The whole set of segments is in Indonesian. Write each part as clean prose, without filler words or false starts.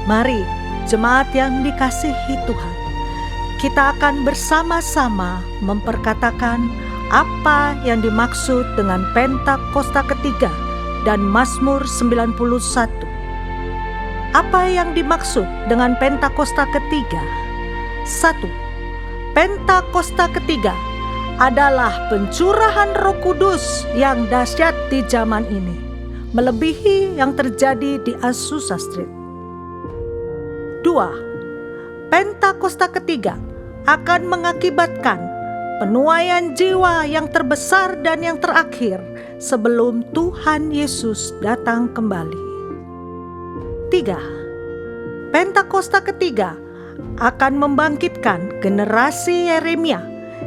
Mari, jemaat yang dikasihi Tuhan, kita akan bersama-sama memperkatakan apa yang dimaksud dengan Pentakosta ketiga dan Mazmur 91. Apa yang dimaksud dengan Pentakosta ketiga? 1. Pentakosta ketiga adalah pencurahan Roh Kudus yang dahsyat di zaman ini, melebihi yang terjadi di Azusa Street. 2. Pentakosta ketiga akan mengakibatkan penuaian jiwa yang terbesar dan yang terakhir sebelum Tuhan Yesus datang kembali. 3. Pentakosta ketiga akan membangkitkan generasi Yeremia,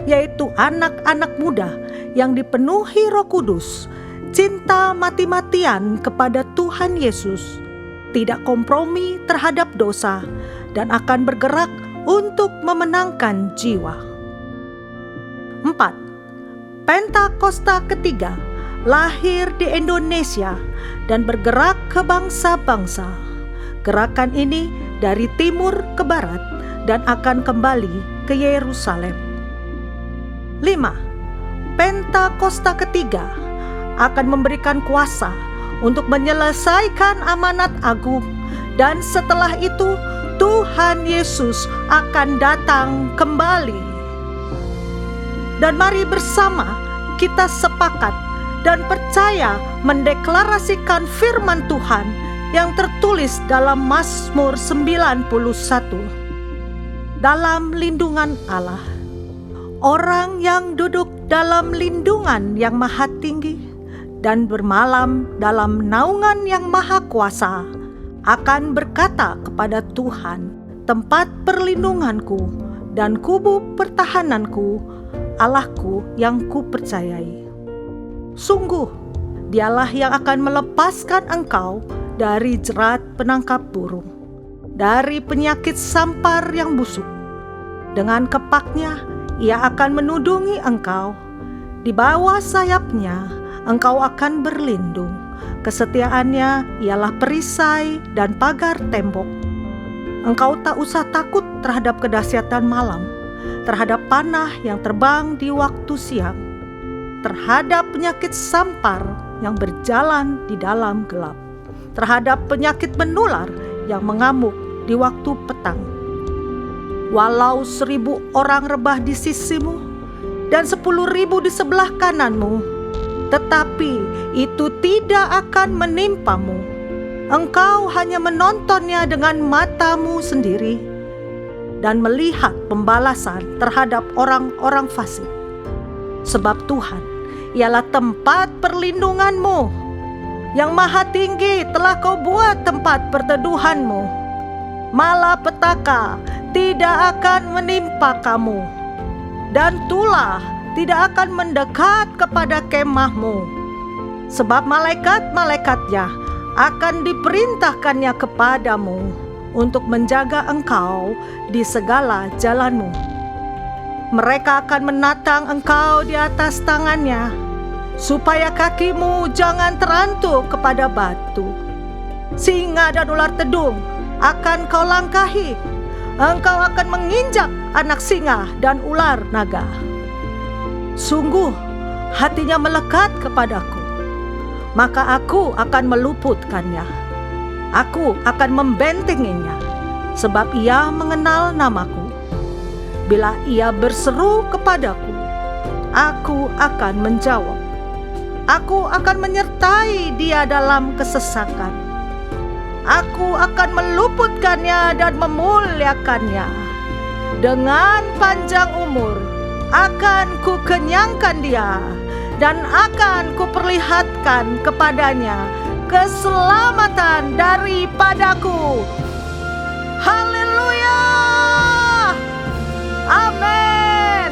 yaitu anak-anak muda yang dipenuhi Roh Kudus, cinta mati-matian kepada Tuhan Yesus, tidak kompromi terhadap dosa, dan akan bergerak untuk memenangkan jiwa. 4. Pentakosta ketiga lahir di Indonesia dan bergerak ke bangsa-bangsa. Gerakan ini dari timur ke barat dan akan kembali ke Yerusalem. 5. Pentakosta ketiga akan memberikan kuasa untuk menyelesaikan amanat agung, dan setelah itu Tuhan Yesus akan datang kembali. Dan mari bersama kita sepakat dan percaya mendeklarasikan firman Tuhan yang tertulis dalam Mazmur 91. Dalam lindungan Allah, orang yang duduk dalam lindungan yang maha tinggi dan bermalam dalam naungan yang maha kuasa akan berkata kepada Tuhan, tempat perlindunganku dan kubu pertahananku, Allahku yang kupercayai. Sungguh, dialah yang akan melepaskan engkau dari jerat penangkap burung, dari penyakit sampar yang busuk. Dengan kepaknya ia akan menudungi engkau, di bawah sayapnya engkau akan berlindung. Kesetiaannya ialah perisai dan pagar tembok. Engkau tak usah takut terhadap kedahsyatan malam, terhadap panah yang terbang di waktu siang, terhadap penyakit sampar yang berjalan di dalam gelap, terhadap penyakit menular yang mengamuk di waktu petang. Walau 1.000 orang rebah di sisimu dan 10.000 di sebelah kananmu, tetapi itu tidak akan menimpamu. Engkau hanya menontonnya dengan matamu sendiri dan melihat pembalasan terhadap orang-orang fasik. Sebab Tuhan ialah tempat perlindunganmu. Yang maha tinggi telah kau buat tempat perteduhanmu. Malapetaka tidak akan menimpa kamu, dan tulah tidak akan mendekat kepada kemahmu, sebab malaikat-malaikatnya akan diperintahkannya kepadamu untuk menjaga engkau di segala jalanmu. Mereka akan menatang engkau di atas tangannya, supaya kakimu jangan terantuk kepada batu. Singa dan ular tedung akan kau langkahi, engkau akan menginjak anak singa dan ular naga. Sungguh hatinya melekat kepadaku, maka aku akan meluputkannya. Aku akan membentenginya, sebab ia mengenal namaku. Bila ia berseru kepadaku, aku akan menjawab. Aku akan menyertai dia dalam kesesakan. Aku akan meluputkannya dan memuliakannya. Dengan panjang umur akan kukenyangkan dia, dan akan kuperlihatkan kepadanya keselamatan daripadaku. Haleluya! Amin.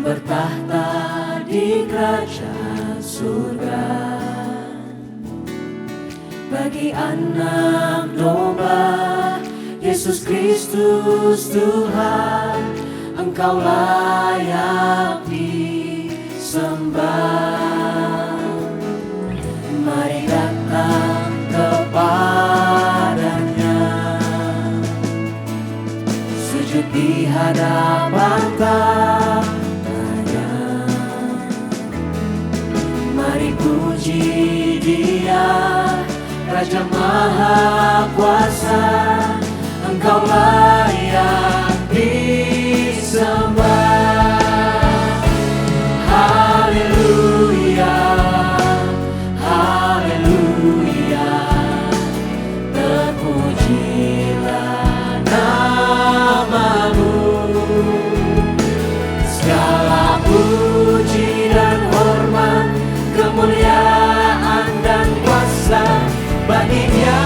bertahta di kerajaan surga. Bagi anak domba, Yesus Kristus Tuhan, Engkau layak disembah. Mari datang kepadanya, sujud di hadapan tangannya. Mari puji Dia, Raja Maha Kuasa, Engkau layak disembah. Haleluya, haleluya, terpujilah namamu. Segala puji dan hormat, kemuliaan dan kuasa bagi-Nya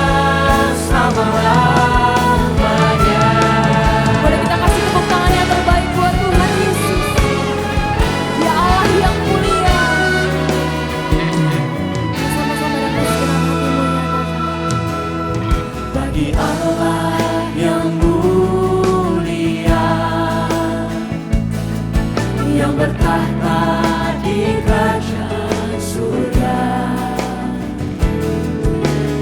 selama-lamanya. Boleh kita kasih tepuk tangan yang terbaik buat Tuhan Yesus, ya Allah yang mulia. Sama-sama dan pujikan hatimu ya Bapa. Bagi Allah yang mulia, yang bertahta di kerajaan surga.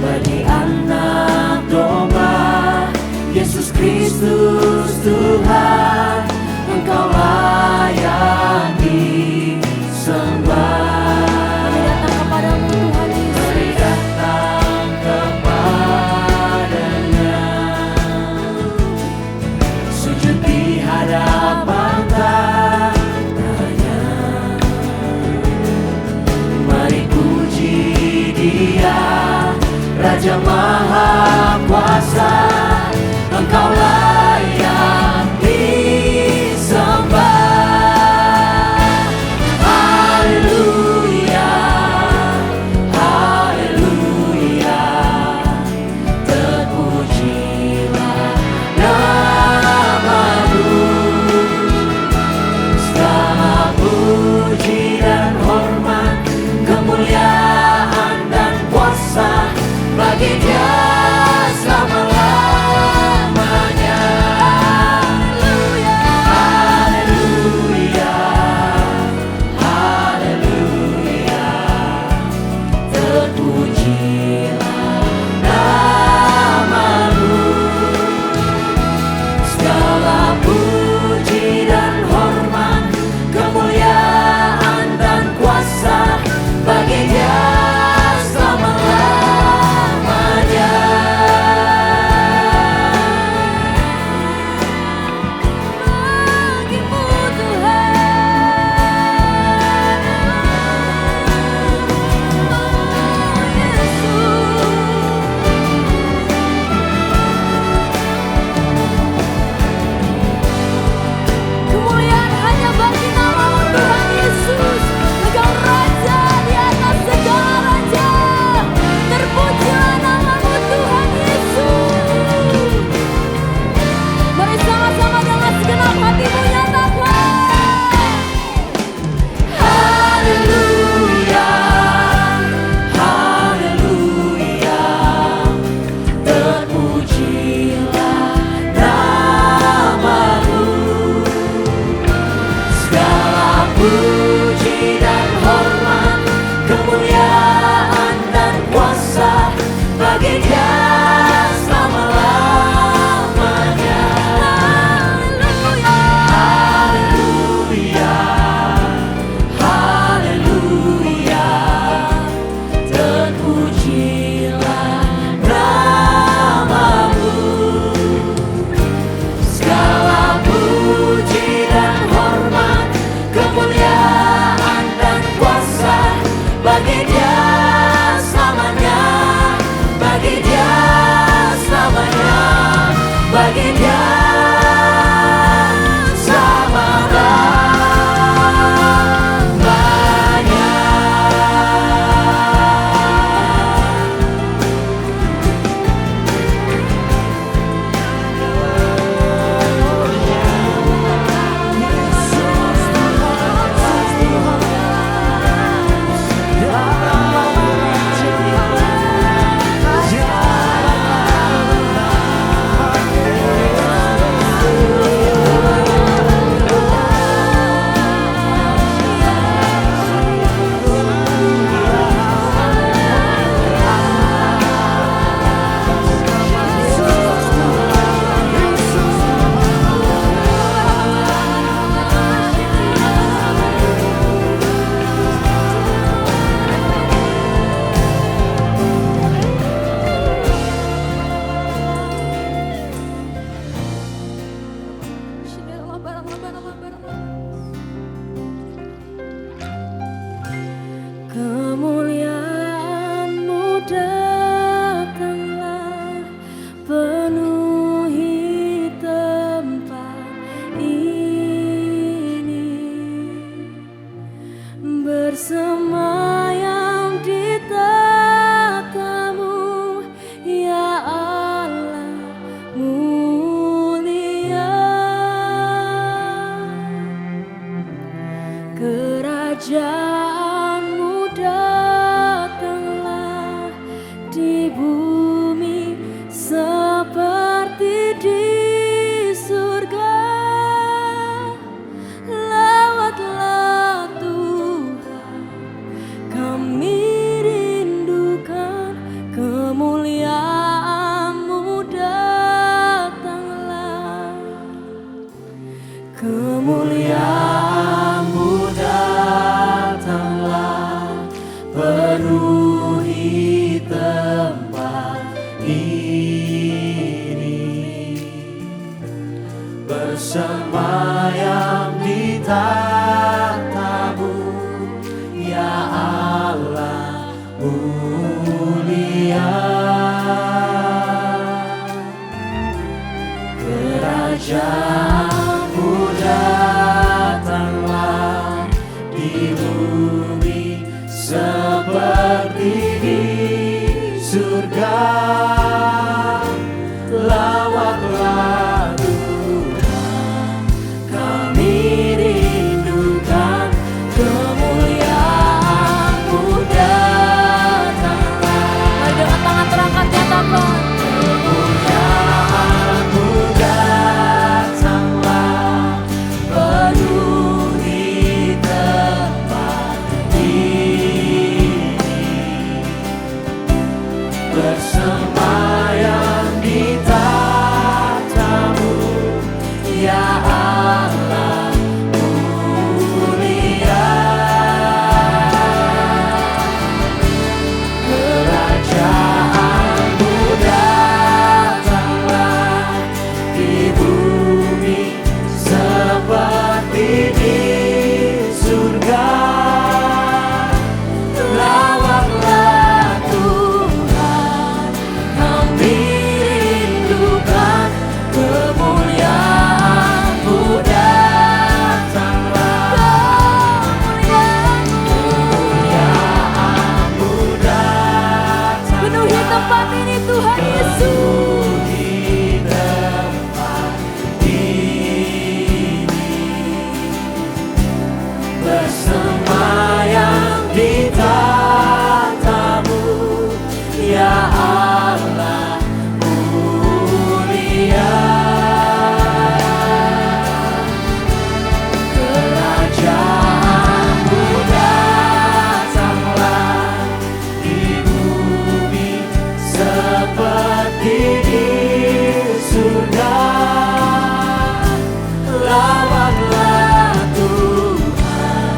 Bagi anak domba, Yesus Kristus Tuhan, Engkau layak disembah. Kami datang kepadamu Tuhan Yesus. Mari datang kepadanya, sujud di hadapan tangannya. Kerajaanmu datanglah di bumi seperti di surga. Lewatlah Tuhan, kami rindukan kemuliaan-Mu datanglah. Kemuliaan-Mu datanglah, penuhi tempat ini, bersemayam di tahta-Mu, ya Allah mulia. Kerajaan-Mu datanglah di bumi seperti di surga. Lawatlah Tuhan, kami rindukan kemuliaan-Mu datanglah. Mari dengan tangan terangkat nyatakan. Kemuliaan-Mu datanglah, penuhi tempat ini, bersemayam di tahta-Mu, ya Allah mulia. Kerajaan-Mu datanglah di bumi seperti di surga. Lawatlah Tuhan, kami rindukan kemuliaan-Mu datanglah. Kemuliaan-Mu datanglah, Penuhi tempat ini Tuhan Yesus. di tempat ini, bersemayam di tahta-Mu, ya Allah mulia. Kerajaan-Mu datanglah di bumi seperti di surga. Lawatlah Tuhan,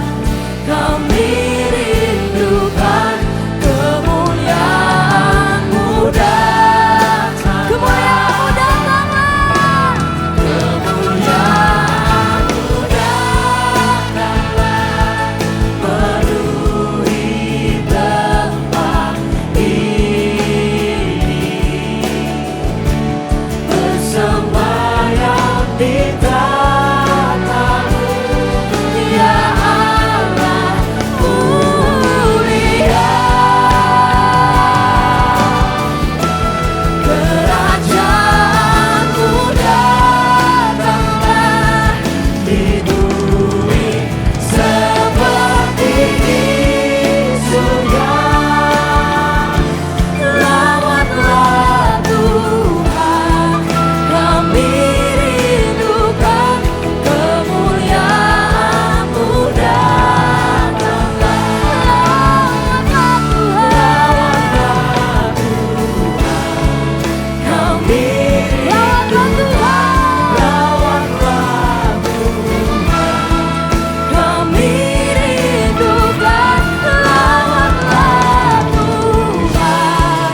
kami rindukan kemuliaan-Mu datanglah. Kemuliaan-Mu datanglah. Kemuliaan-Mu datanglah, penuhi tempat ini, bersemayam di tahta-Mu, ya Allah mulia. Kerajaan-Mu datanglah di bumi seperti di surga. Lawatlah Tuhan, kami rindukan kemuliaan-Mu datanglah. Lawatlah Tuhan, kami rindukan, lawatlah Tuhan,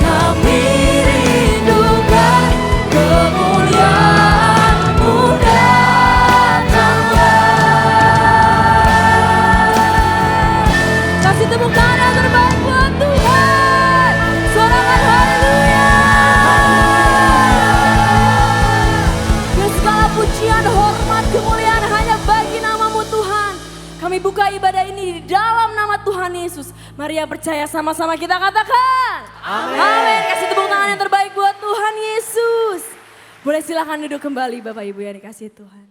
kami rindukan kemuliaan-Mu datanglah. Kasih tepuk tangan yang terbaik buat Tuhan. Sorakan haleluya. Dan segala pujian, hormat, kemuliaan hanya bagi nama-Mu Tuhan. Kami buka ibadah ini di dalam nama Tuhan Yesus. Mari yang percaya sama-sama kita katakan. Amin. Kasih tepuk tangan yang terbaik buat Tuhan Yesus. Boleh silakan duduk kembali Bapak Ibu yang dikasihi Tuhan.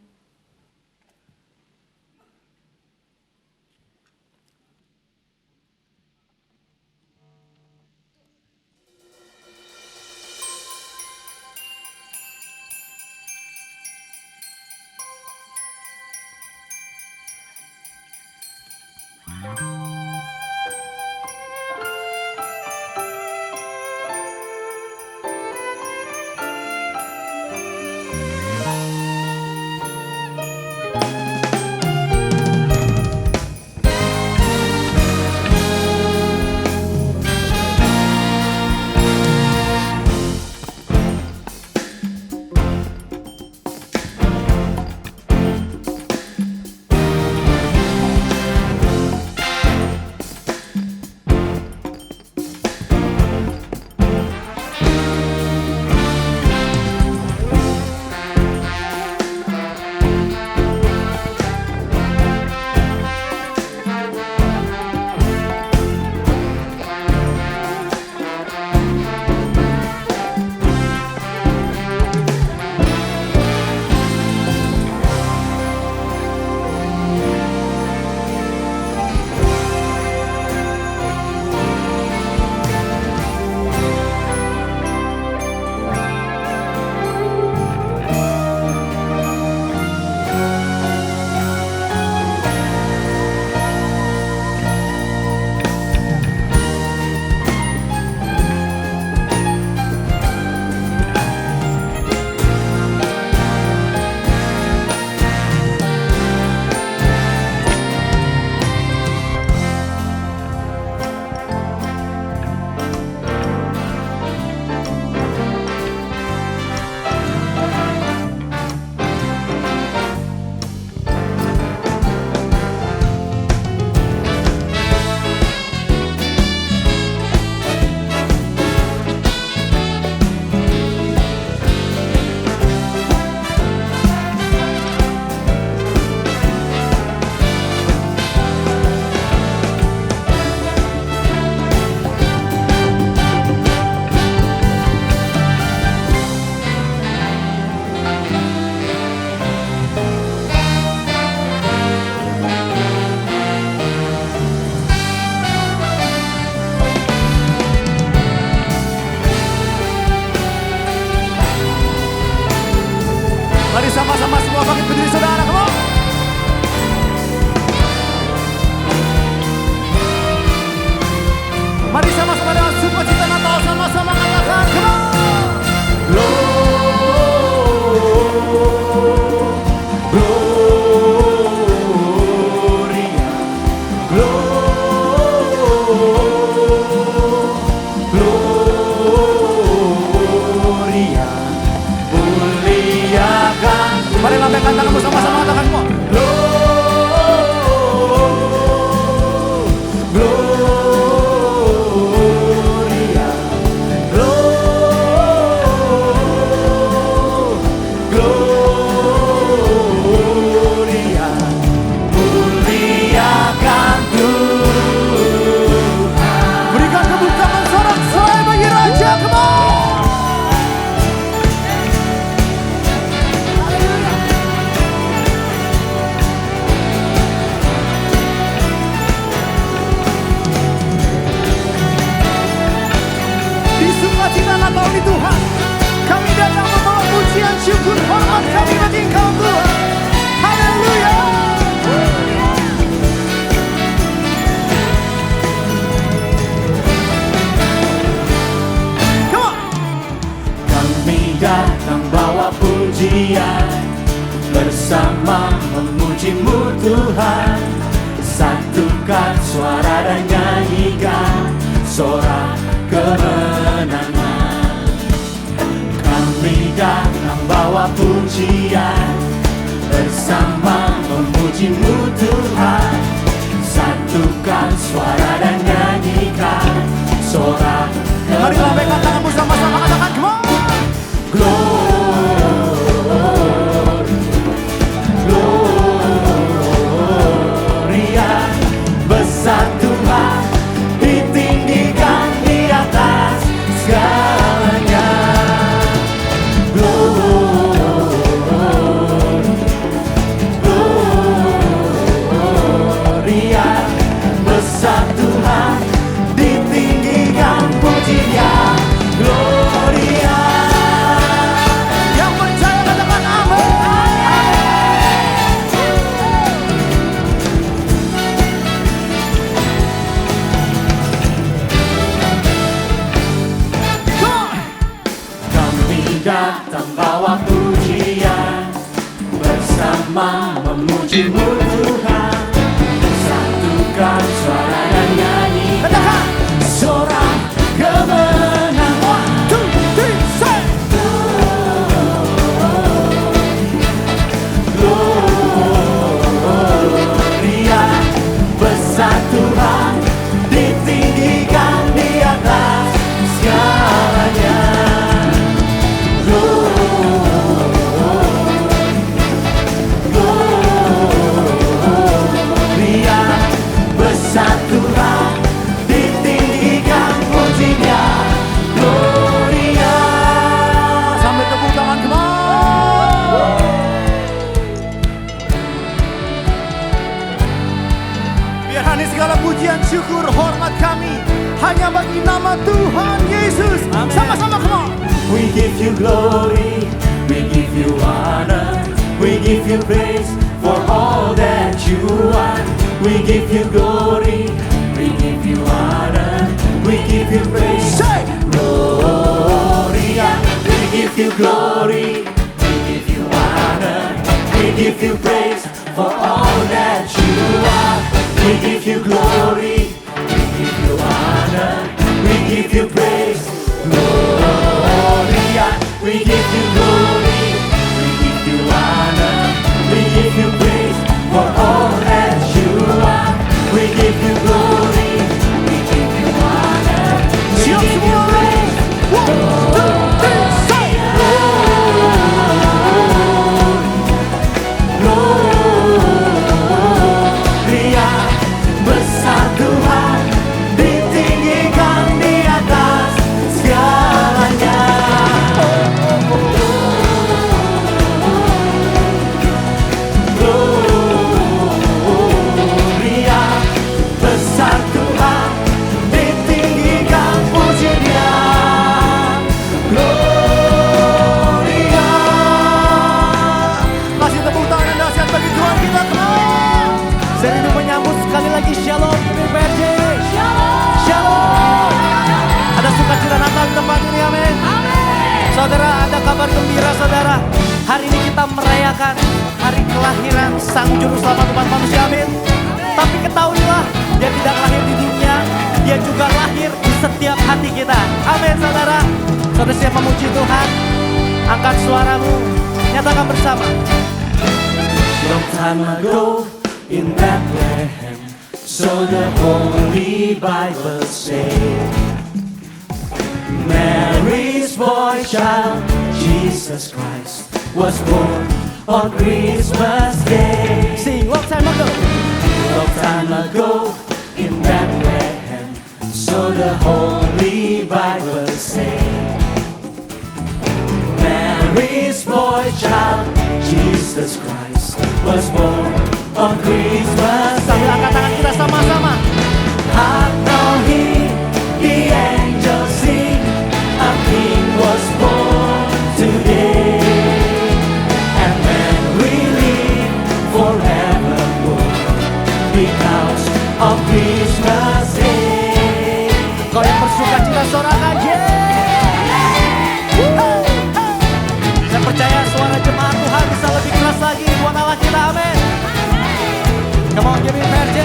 Mari sama-sama semua bangkit berdiri saudara, come on. Mari sama-sama dengan sukacita Natal sama-sama katakan, come on. Gloria, Gloria, muliakan. Mari lambaikan tanganmu sama-sama katakan semua. Gloria, Gloria, muliakan Tuhan. Berikan kebukaan sorak-sorai bagi Raja, come on. Sukacita Natal di Tuhan, kami datang membawa pujian, syukur, hormat kami bagi Engkau Tuhan. Haleluya. Come on. Kami datang bawa pujian, bersama memuji-Mu Tuhan. Satukan suara dan nyanyikan sorak kemenangan. Kami datang bawa pujian, bersama memuji-Mu Tuhan. Satukan suara dan nyanyikan sorak kemenangan. Mari lambaikan tanganmu sama-sama katakan, come on. Gloria, besar Tuhan, ditinggikan di atas segalanya. Gloria, besar Tuhan. datang bawa pujian, bersama memuji-Mu Tuhan, satukan suara dan nyanyi, Katakan. sorak kemenangan. 1, 2, 3, say. Gloria, besar Tuhan, ditinggikan di atas segalanya. Gloria, besar Tuhan, ditinggikan pujinya. Gloria. Sambil tepuk tangan, come on. Biar hanya segala pujian, syukur, hormat kami hanya bagi nama Tuhan Yesus. Sama-sama, come on. We give you glory, we give you honor, we give you praise for all that you are. We give you glory, we give you honor, we give you praise. Say. Gloria, we give you glory, we give you honor, we give you praise for all that you are. We give you glory, we give you honor, we give you praise. Gloria, we give you glory, we give you honor, we give you praise for all that you are. We give you glory, we give you honor, we Siap give you semua. praise. 1, 2, 3, say. Gloria, besar Tuhan, ditinggikan di atas segalanya. Gloria, besar Tuhan, ditinggikan pujinya. Gloria. Masih tepuk tangan yang dahsyat bagi Tuhan kita, come on. Saya rindu menyambut sekali lagi Shalom Gemilang PRJ. Shalom. Ada sukacita Natal di tempat ini, amin. Saudara, ada kabar gembira saudara. Hari ini kita merayakan hari kelahiran Sang Juru Selamat umat manusia, amin. Tapi ketahuilah, dia tidak lahir di dunia, dia juga lahir di setiap hati kita. Amin saudara. Saudara siap memuji Tuhan? Angkat suaramu, nyatakan bersama. Long time ago in Bethlehem, so the Holy Bible says, Mary's boy child, Jesus Christ, was born on Christmas Day. Sing, long time ago. Long time ago in Bethlehem, so the Holy Bible says, Mary's boy child, Jesus Christ, was born on Christmas Sambil Day. angkat tangan kita sama-sama. Hark now hear the angels sing, a king was born today. And when we live forevermore because of Christmas Day. Kau yang bersuka cita sorakan, Saya percaya suara jemaat Tuhan bisa lebih keras lagi buat Allah kita, amin. Come on, Gemilang PRJ.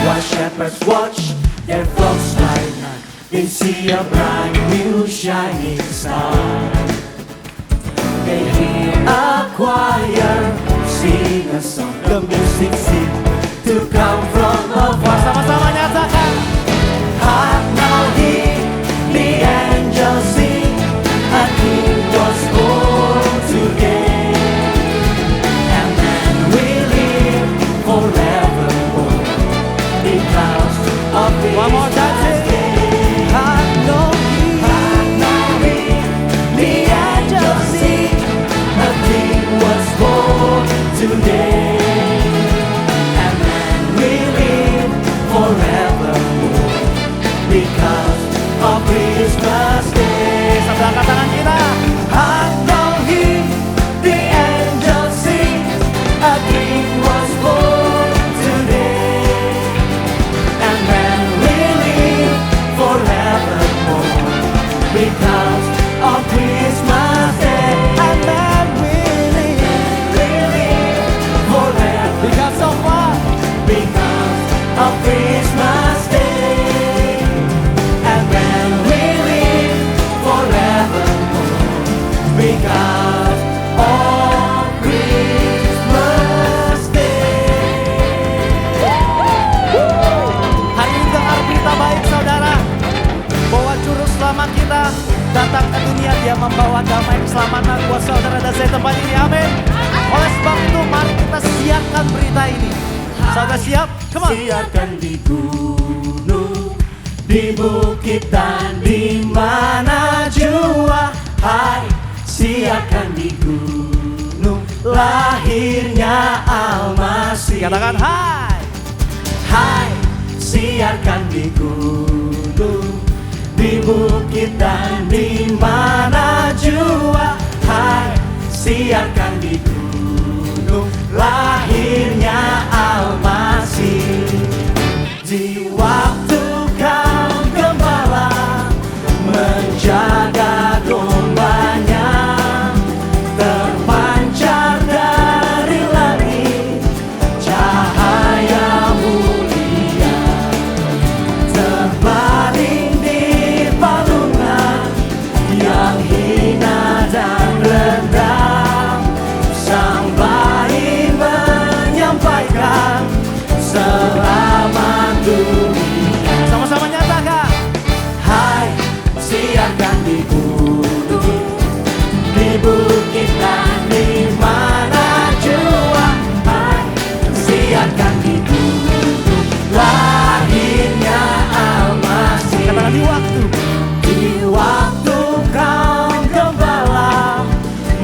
While shepherds watch their flocks by night, they see a bright new shining star. They hear a choir sing a song, the music seems to come from afar. Sama-sama nyatakan. Hark now hear the angels sing, a king was born today. And then we live forevermore because of One more time, Christmas sing. Day. Hark now hear. Hark now hear the angels sing, a king was born today. saudara dan saya tempat ini, amin. Oleh sebab itu mari kita siarkan berita ini. Saudara siap? Come on. Siarkan di gunung, di bukit dan di mana jua. Hai, siarkan di gunung, lahirnya Al-Masih. Katakan hai. Hai, siarkan di gunung, di bukit dan di mana jua. Hai, siarkan di gunung, lahirnya Al-Masih. Di waktu kau gembala menjaga dombanya, terpancar dari langit cahaya mulia, terbaring di palungan yang hina dan rendah. Sang bayi menyampaikan selamat dunia. Sama-sama nyatakan. Hai, siarkan di gunung, di bukit dan di mana jua. Hai, siarkan di gunung, lahirnya Al-Masih. Katakan di waktu. Di waktu kau gembala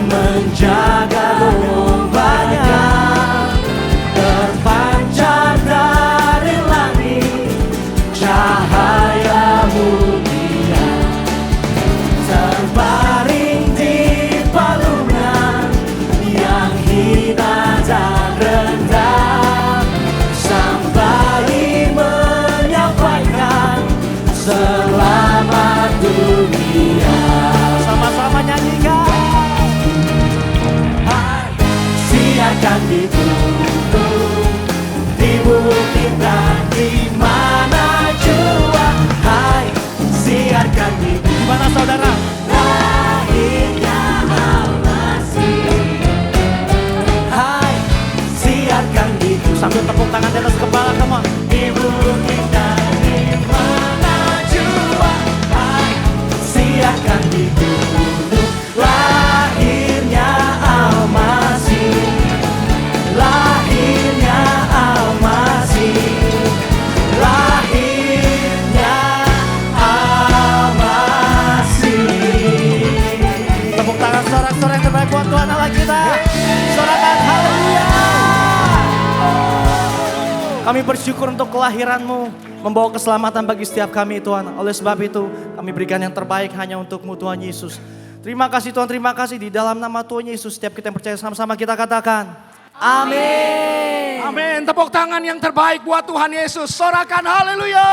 menjaga dombanya, terpancar dari langit cahaya mulia, terbaring di palungan yang hina dan rendah. Sang bayi menyampaikan selamat dunia. Sama-sama nyanyikan. Hai, siarkan di gunung, di bukit dan di mana jua. Hai, siarkan di gunung, Di mana saudara? lahirnya Al-Masih. Hai, siarkan di gunung, Sambil tepuk tangan di atas kepala, come on. di bukit dan di mana jua. Hai, siarkan di gunung, lahirnya Al-Masih, lahirnya Al-Masih, lahirnya Al-Masih. Tepuk tangan sorak-sorai yang terbaik buat Tuhan Allah kita. Sorakan haleluya. Kami bersyukur untuk kelahiranmu, membawa keselamatan bagi setiap kami Tuhan. Oleh sebab itu kami berikan yang terbaik hanya untuk-Mu Tuhan Yesus. Terima kasih Tuhan, terima kasih. Di dalam nama Tuhan Yesus setiap kita yang percaya sama-sama kita katakan amin. Amin. Tepuk tangan yang terbaik buat Tuhan Yesus. Sorakan haleluya.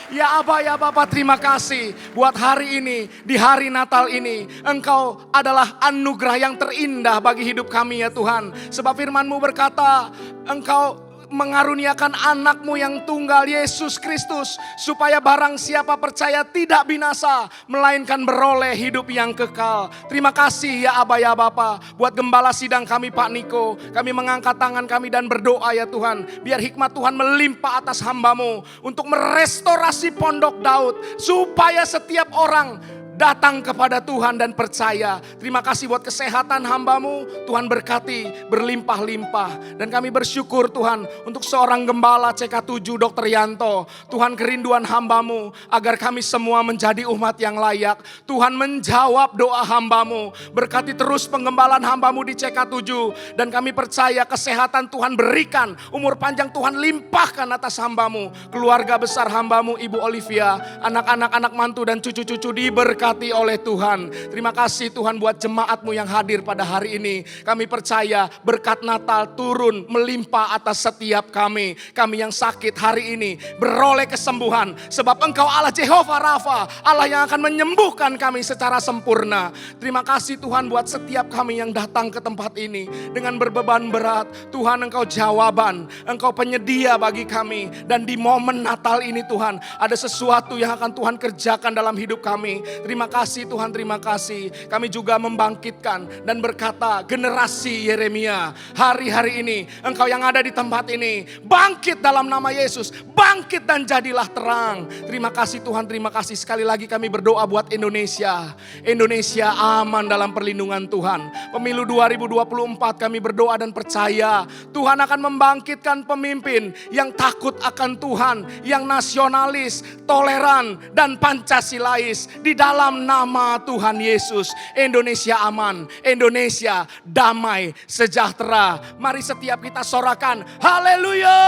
Ya Aba, ya Bapa, terima kasih buat hari ini, di hari Natal ini. Engkau adalah anugerah yang terindah bagi hidup kami ya Tuhan. Sebab firman-Mu berkata, Engkau mengaruniakan anak-Mu yang tunggal Yesus Kristus, supaya barang siapa percaya tidak binasa, melainkan beroleh hidup yang kekal. Terima kasih ya Aba ya Bapa, buat gembala sidang kami Pak Niko. Kami mengangkat tangan kami dan berdoa ya Tuhan, biar hikmat Tuhan melimpah atas hamba-Mu untuk merestorasi pondok Daud, supaya setiap orang datang kepada Tuhan dan percaya. Terima kasih buat kesehatan hamba-Mu, Tuhan berkati berlimpah-limpah. Dan kami bersyukur Tuhan untuk seorang gembala CK7 Dr. Yanto. Tuhan, kerinduan hamba-Mu agar kami semua menjadi umat yang layak. Tuhan menjawab doa hamba-Mu. Berkati terus penggembalaan hamba-Mu di CK7. Dan kami percaya kesehatan Tuhan berikan, umur panjang Tuhan limpahkan atas hamba-Mu. Keluarga besar hamba-Mu Ibu Olivia, anak-anak, anak mantu dan cucu-cucu diberkati oleh Tuhan. Terima kasih Tuhan buat jemaat-Mu yang hadir pada hari ini. Kami percaya berkat Natal turun melimpah atas setiap kami. Kami yang sakit hari ini beroleh kesembuhan. Sebab Engkau Allah Jehovah Rafa, Allah yang akan menyembuhkan kami secara sempurna. Terima kasih Tuhan buat setiap kami yang datang ke tempat ini dengan berbeban berat. Tuhan, Engkau jawaban, Engkau penyedia bagi kami. Dan di momen Natal ini Tuhan, ada sesuatu yang akan Tuhan kerjakan dalam hidup kami. Terima Terima kasih Tuhan, terima kasih. Kami juga membangkitkan dan berkata, generasi Yeremia, hari-hari ini Engkau yang ada di tempat ini, bangkit dalam nama Yesus, bangkit dan jadilah terang. Terima kasih Tuhan, terima kasih. Sekali lagi kami berdoa buat Indonesia. Indonesia aman dalam perlindungan Tuhan. Pemilu 2024 kami berdoa dan percaya Tuhan akan membangkitkan pemimpin yang takut akan Tuhan, yang nasionalis, toleran, dan Pancasilais. Di dalam nama Tuhan Yesus, Indonesia aman, Indonesia damai, sejahtera. Mari setiap kita sorakan, haleluya.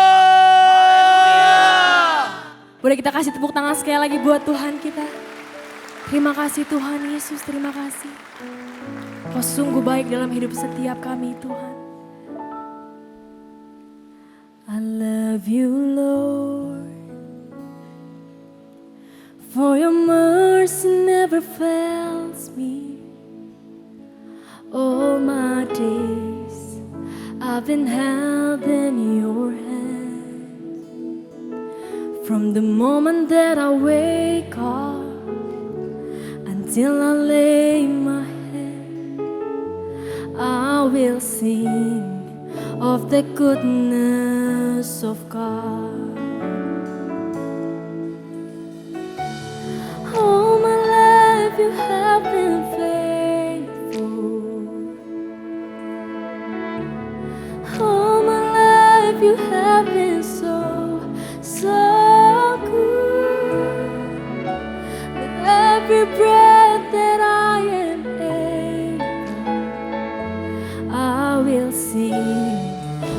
Boleh kita kasih tepuk tangan sekali lagi buat Tuhan kita. Terima kasih Tuhan Yesus, terima kasih. Kau sungguh baik dalam hidup setiap kami Tuhan. I love you Lord, for your mercy never fails me. All my days I've been held in your hands. From the moment that I wake up until I lay my head, I will sing of the goodness of God. All my life you have been faithful. All my life you have been so, so good. With every breath that I am able, I will sing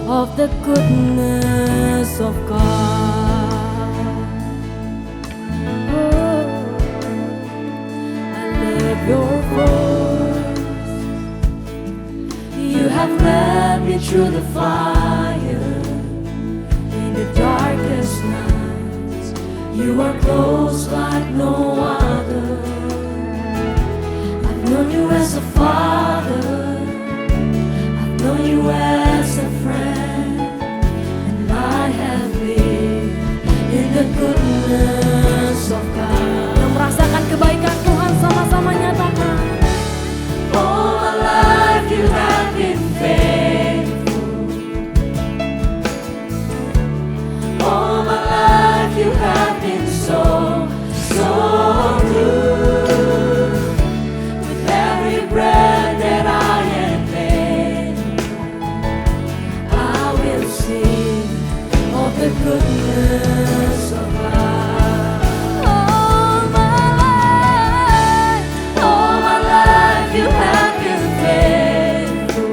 of the goodness of God. Oh, I love your voice. You have led me through the fire, in the darkest nights. You are close like no other. I've known you as a father, I've known you as a friend, and I have lived in the goodness of God. Yang merasakan kebaikan Tuhan sama-sama nyatakan. All my life you have been faithful. All my life you have been so, so good. With every breath that I am able, I will sing of the goodness of God. All my life you have been faithful.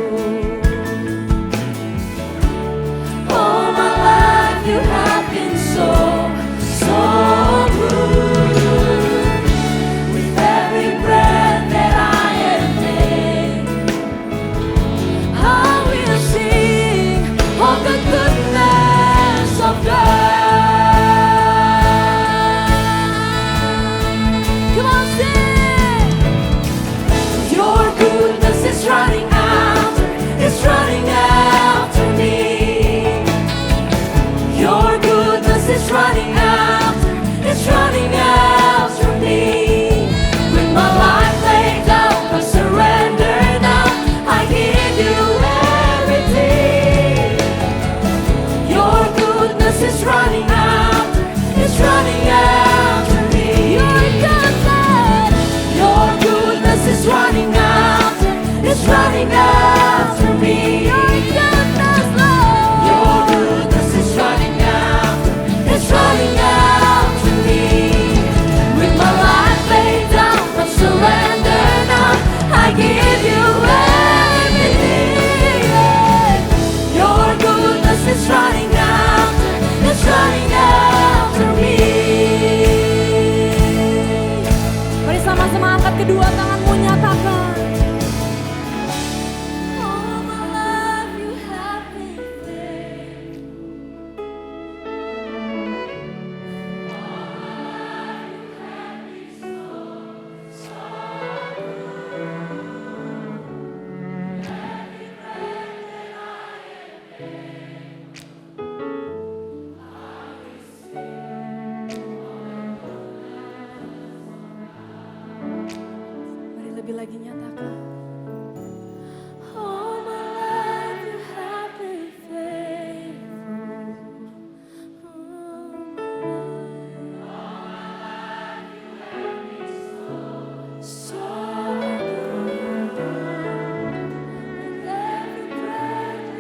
All my life you have been so, so good. With every breath that I am able, I will sing of the goodness of God. Come on, sing. Your goodness is running after, it's running after me. Your goodness is running after, it's running after me. With my life laid down, I surrender now, I give you everything. Your goodness is running after, it's running after me. Your goodness is running after, it's running after me. Your goodness is running after, it's running after me. With my life laid down, I surrender now, I give you everything. Your goodness is running after, it's running after me. Mari sama-sama angkat kedua tanganmu, nyatakan. katakan. All my life you have been faithful. So good. With every breath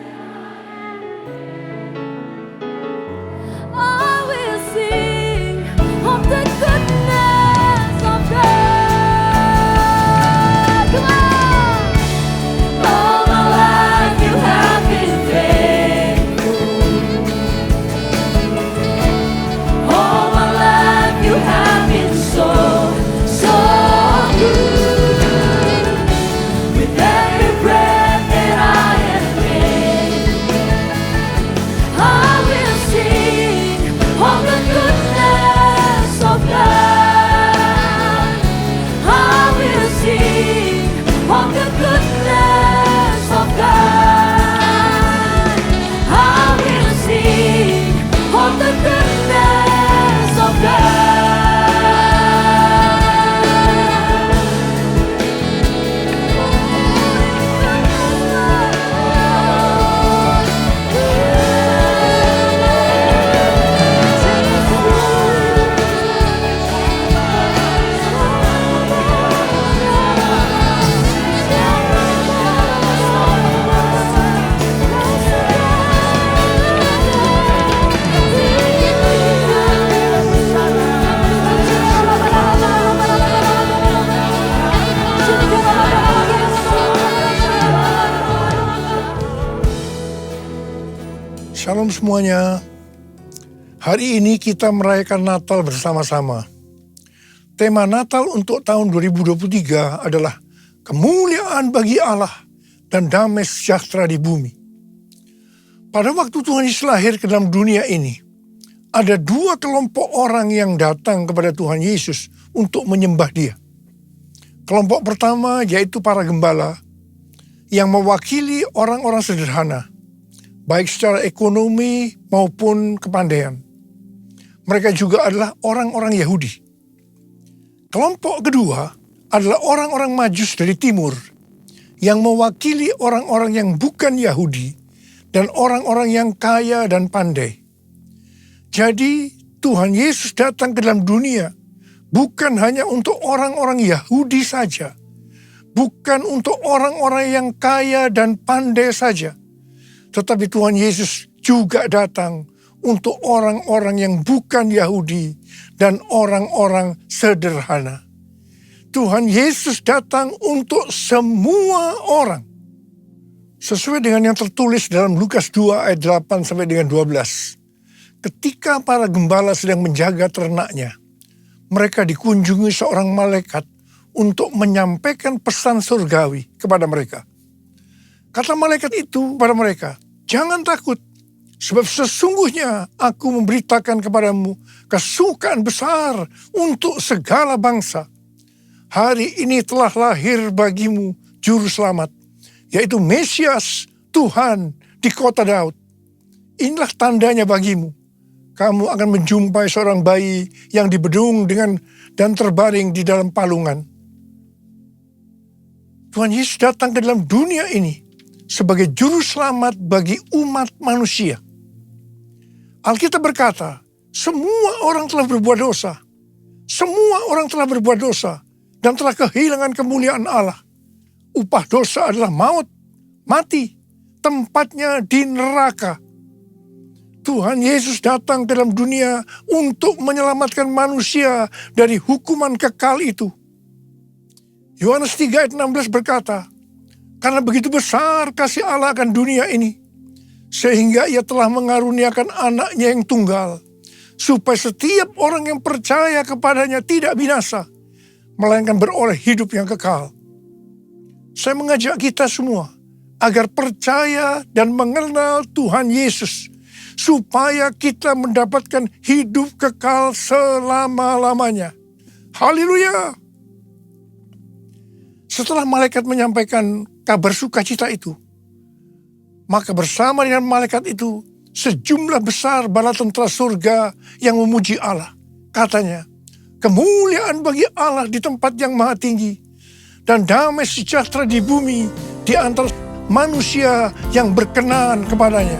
I will sing of the goodness of God. Come on! All my life you have been faithful. All my life you have been so good. With every breath that I am able, I will sing of the goodness of God. I will sing of the goodness of God. I will sing of the goodness of God. Shalom semuanya. Hari ini kita merayakan Natal bersama-sama. Tema Natal untuk tahun 2023 adalah kemuliaan bagi Allah dan damai sejahtera di bumi. Pada waktu Tuhan Yesus lahir ke dalam dunia ini, ada dua kelompok orang yang datang kepada Tuhan Yesus untuk menyembah Dia. Kelompok pertama yaitu para gembala yang mewakili orang-orang sederhana, baik secara ekonomi maupun kepandaian. Mereka juga adalah orang-orang Yahudi. Kelompok kedua adalah orang-orang Majus dari timur yang mewakili orang-orang yang bukan Yahudi dan orang-orang yang kaya dan pandai. Jadi Tuhan Yesus datang ke dalam dunia bukan hanya untuk orang-orang Yahudi saja, bukan untuk orang-orang yang kaya dan pandai saja, tetapi Tuhan Yesus juga datang untuk orang-orang yang bukan Yahudi dan orang-orang sederhana. Tuhan Yesus datang untuk semua orang. Sesuai dengan yang tertulis dalam Lukas 2 ayat 8 sampai dengan 12. Ketika para gembala sedang menjaga ternaknya, mereka dikunjungi seorang malaikat untuk menyampaikan pesan surgawi kepada mereka. Kata malaikat itu kepada mereka, "Jangan takut, sebab sesungguhnya aku memberitakan kepadamu kesukaan besar untuk segala bangsa. Hari ini telah lahir bagimu Juru Selamat, yaitu Mesias Tuhan di kota Daud. Inilah tandanya bagimu. Kamu akan menjumpai seorang bayi yang dibedung dan terbaring di dalam palungan." Tuhan Yesus datang ke dalam dunia ini sebagai juru selamat bagi umat manusia. Alkitab berkata, semua orang telah berbuat dosa. Semua orang telah berbuat dosa dan telah kehilangan kemuliaan Allah. Upah dosa adalah maut, mati, tempatnya di neraka. Tuhan Yesus datang ke dalam dunia untuk menyelamatkan manusia dari hukuman kekal itu. Yohanes 3 ayat 16 berkata, "Karena begitu besar kasih Allah akan dunia ini, sehingga Ia telah mengaruniakan anaknya yang tunggal, supaya setiap orang yang percaya kepadanya tidak binasa, melainkan beroleh hidup yang kekal." Saya mengajak kita semua agar percaya dan mengenal Tuhan Yesus, supaya kita mendapatkan hidup kekal selama-lamanya. Haleluya! Setelah malaikat menyampaikan kabar sukacita itu, maka bersama dengan malaikat itu, sejumlah besar bala tentara surga yang memuji Allah. Katanya, "Kemuliaan bagi Allah di tempat yang maha tinggi, dan damai sejahtera di bumi di antara manusia yang berkenan kepadanya.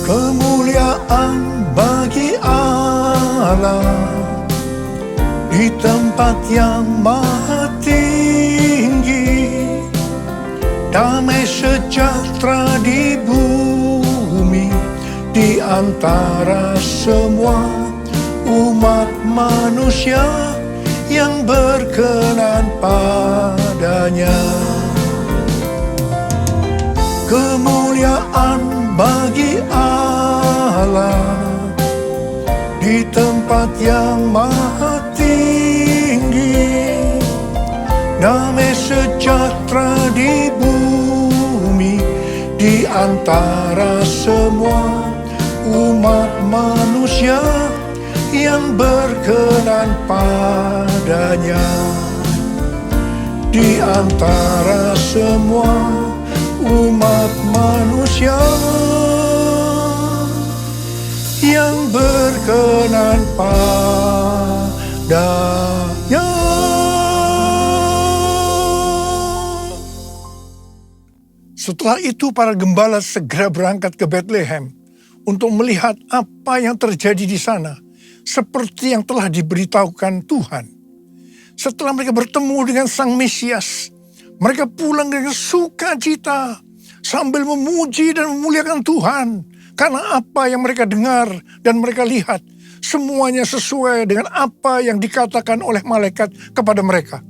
Kemuliaan bagi Allah di tempat yang maha tinggi, damai sejahtera di bumi di antara semua umat manusia yang berkenan padanya. Kemuliaan bagi Allah di tempat yang maha tinggi, damai sejahtera di bumi di antara semua umat manusia yang berkenan padanya. Di antara semua umat manusia yang berkenan padanya. Setelah itu para gembala segera berangkat ke Bethlehem untuk melihat apa yang terjadi di sana, seperti yang telah diberitahukan Tuhan. Setelah mereka bertemu dengan Sang Mesias, mereka pulang dengan sukacita sambil memuji dan memuliakan Tuhan karena apa yang mereka dengar dan mereka lihat semuanya sesuai dengan apa yang dikatakan oleh malaikat kepada mereka.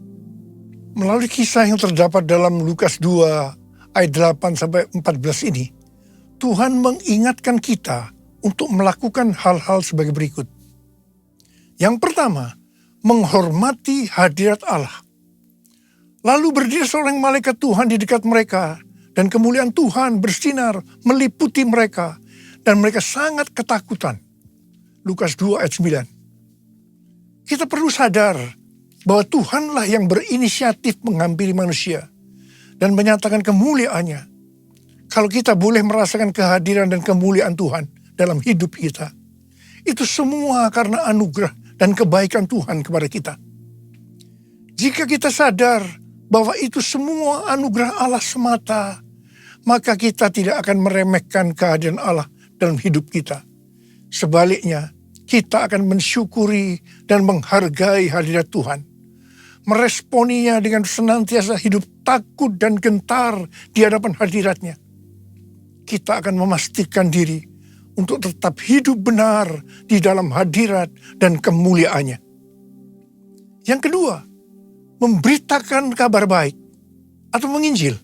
Melalui kisah yang terdapat dalam Lukas 2 ayat 8-14 ini, Tuhan mengingatkan kita untuk melakukan hal-hal sebagai berikut. Yang pertama, menghormati hadirat Allah. Lalu berdiri seorang malaikat Tuhan di dekat mereka, dan kemuliaan Tuhan bersinar meliputi mereka, dan mereka sangat ketakutan. Lukas 2 ayat 9. Kita perlu sadar bahwa Tuhanlah yang berinisiatif menghampiri manusia dan menyatakan kemuliaannya. Kalau kita boleh merasakan kehadiran dan kemuliaan Tuhan dalam hidup kita, itu semua karena anugerah dan kebaikan Tuhan kepada kita. Jika kita sadar bahwa itu semua anugerah Allah semata, maka kita tidak akan meremehkan kehadiran Allah dalam hidup kita. Sebaliknya, kita akan mensyukuri dan menghargai hadirat Tuhan. Meresponinya dengan senantiasa hidup takut dan gentar di hadapan hadiratnya. Kita akan memastikan diri untuk tetap hidup benar di dalam hadirat dan kemuliaannya. Yang kedua, memberitakan kabar baik atau menginjil.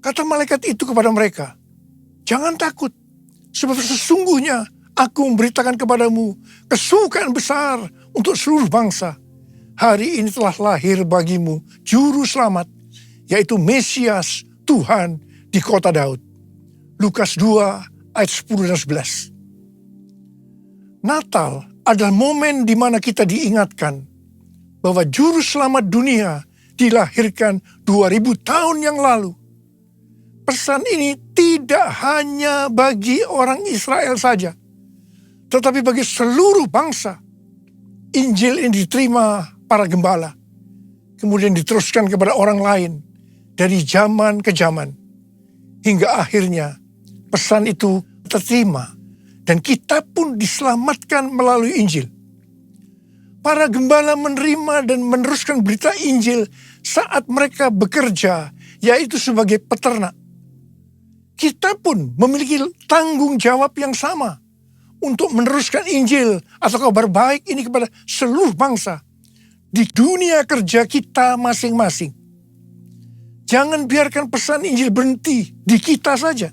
Kata malaikat itu kepada mereka, jangan takut, sebab sesungguhnya aku memberitakan kepadamu kesukaan besar untuk seluruh bangsa. Hari ini telah lahir bagimu juru selamat, yaitu Mesias Tuhan di kota Daud. Lukas 2 ayat 10 dan 11. Natal adalah momen di mana kita diingatkan bahwa juru selamat dunia dilahirkan 2000 tahun yang lalu. Pesan ini tidak hanya bagi orang Israel saja, tetapi bagi seluruh bangsa. Injil ini diterima para gembala, kemudian diteruskan kepada orang lain dari zaman ke zaman, hingga akhirnya pesan itu terterima dan kita pun diselamatkan melalui Injil. Para gembala menerima dan meneruskan berita Injil saat mereka bekerja, yaitu sebagai peternak. Kita pun memiliki tanggung jawab yang sama untuk meneruskan Injil atau kabar baik ini kepada seluruh bangsa di dunia kerja kita masing-masing. Jangan biarkan pesan Injil berhenti di kita saja,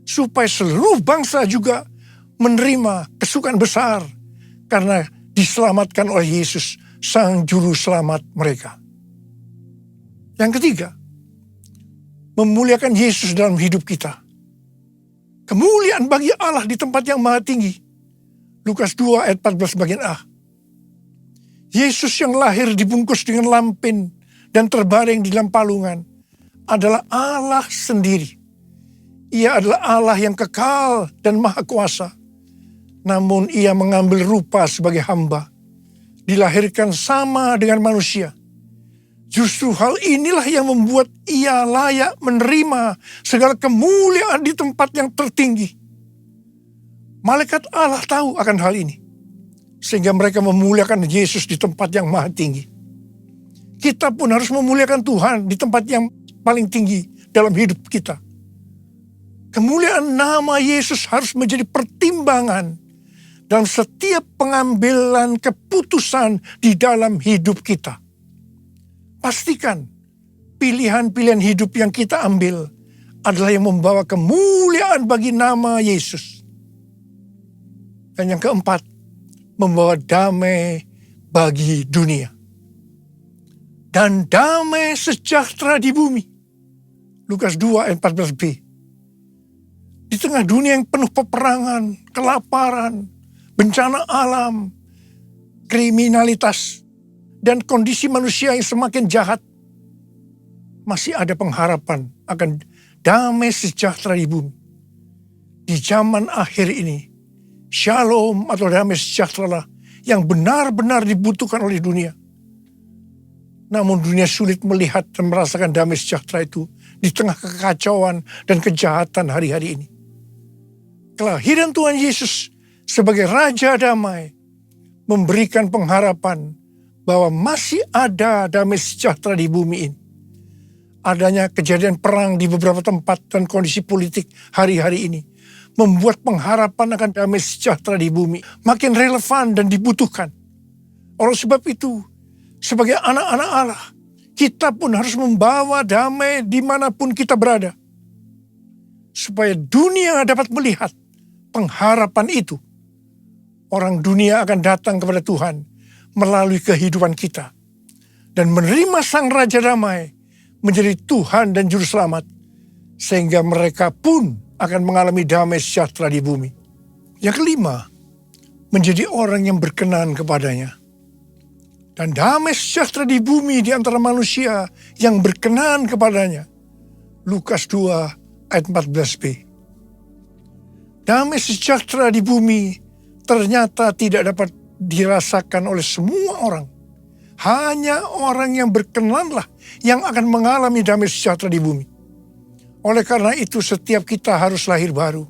supaya seluruh bangsa juga menerima kesukaan besar karena diselamatkan oleh Yesus, Sang Juru Selamat mereka. Yang ketiga, memuliakan Yesus dalam hidup kita. Kemuliaan bagi Allah di tempat yang maha tinggi. Lukas 2 ayat 14 bagian A. Yesus yang lahir dibungkus dengan lampin dan terbaring di dalam palungan adalah Allah sendiri. Ia adalah Allah yang kekal dan maha kuasa. Namun ia mengambil rupa sebagai hamba. Dilahirkan sama dengan manusia. Justru hal inilah yang membuat ia layak menerima segala kemuliaan di tempat yang tertinggi. Malaikat Allah tahu akan hal ini, sehingga mereka memuliakan Yesus di tempat yang maha tinggi. Kita pun harus memuliakan Tuhan di tempat yang paling tinggi dalam hidup kita. Kemuliaan nama Yesus harus menjadi pertimbangan dalam setiap pengambilan keputusan di dalam hidup kita. Pastikan pilihan-pilihan hidup yang kita ambil adalah yang membawa kemuliaan bagi nama Yesus. Dan yang keempat, membawa damai bagi dunia. Dan damai sejahtera di bumi. Lukas 2 ayat 14b. Di tengah dunia yang penuh peperangan, kelaparan, bencana alam, kriminalitas, dan kondisi manusia yang semakin jahat, masih ada pengharapan akan damai sejahtera di bumi. Di zaman akhir ini, shalom atau damai sejahtera lah yang benar-benar dibutuhkan oleh dunia. Namun dunia sulit melihat dan merasakan damai sejahtera itu di tengah kekacauan dan kejahatan hari-hari ini. Kelahiran Tuhan Yesus sebagai Raja Damai memberikan pengharapan bahwa masih ada damai sejahtera di bumi ini. Adanya kejadian perang di beberapa tempat dan kondisi politik hari-hari ini membuat pengharapan akan damai sejahtera di bumi makin relevan dan dibutuhkan. Oleh sebab itu, sebagai anak-anak Allah, kita pun harus membawa damai dimanapun kita berada. Supaya dunia dapat melihat pengharapan itu. Orang dunia akan datang kepada Tuhan melalui kehidupan kita. Dan menerima Sang Raja Damai menjadi Tuhan dan Juru Selamat. Sehingga mereka pun akan mengalami damai sejahtera di bumi. Yang kelima, menjadi orang yang berkenan kepadanya. Dan damai sejahtera di bumi di antara manusia yang berkenan kepadanya. Lukas 2 ayat 14b. Damai sejahtera di bumi ternyata tidak dapat dirasakan oleh semua orang. Hanya orang yang berkenanlah yang akan mengalami damai sejahtera di bumi. Oleh karena itu setiap kita harus lahir baru.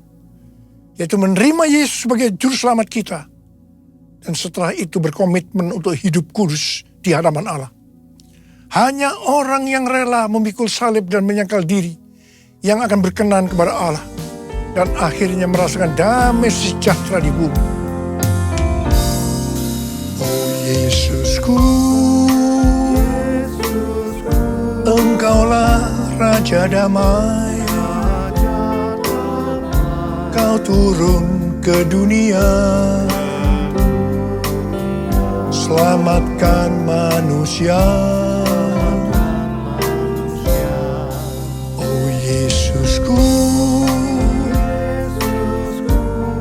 Yaitu menerima Yesus sebagai Juru Selamat kita. Dan setelah itu berkomitmen untuk hidup kudus di hadapan Allah. Hanya orang yang rela memikul salib dan menyangkal diri yang akan berkenan kepada Allah. Dan akhirnya merasakan damai sejahtera di bumi. Oh Yesusku, Engkaulah Raja Damai. Kau turun ke dunia, selamatkan manusia. Oh Yesusku,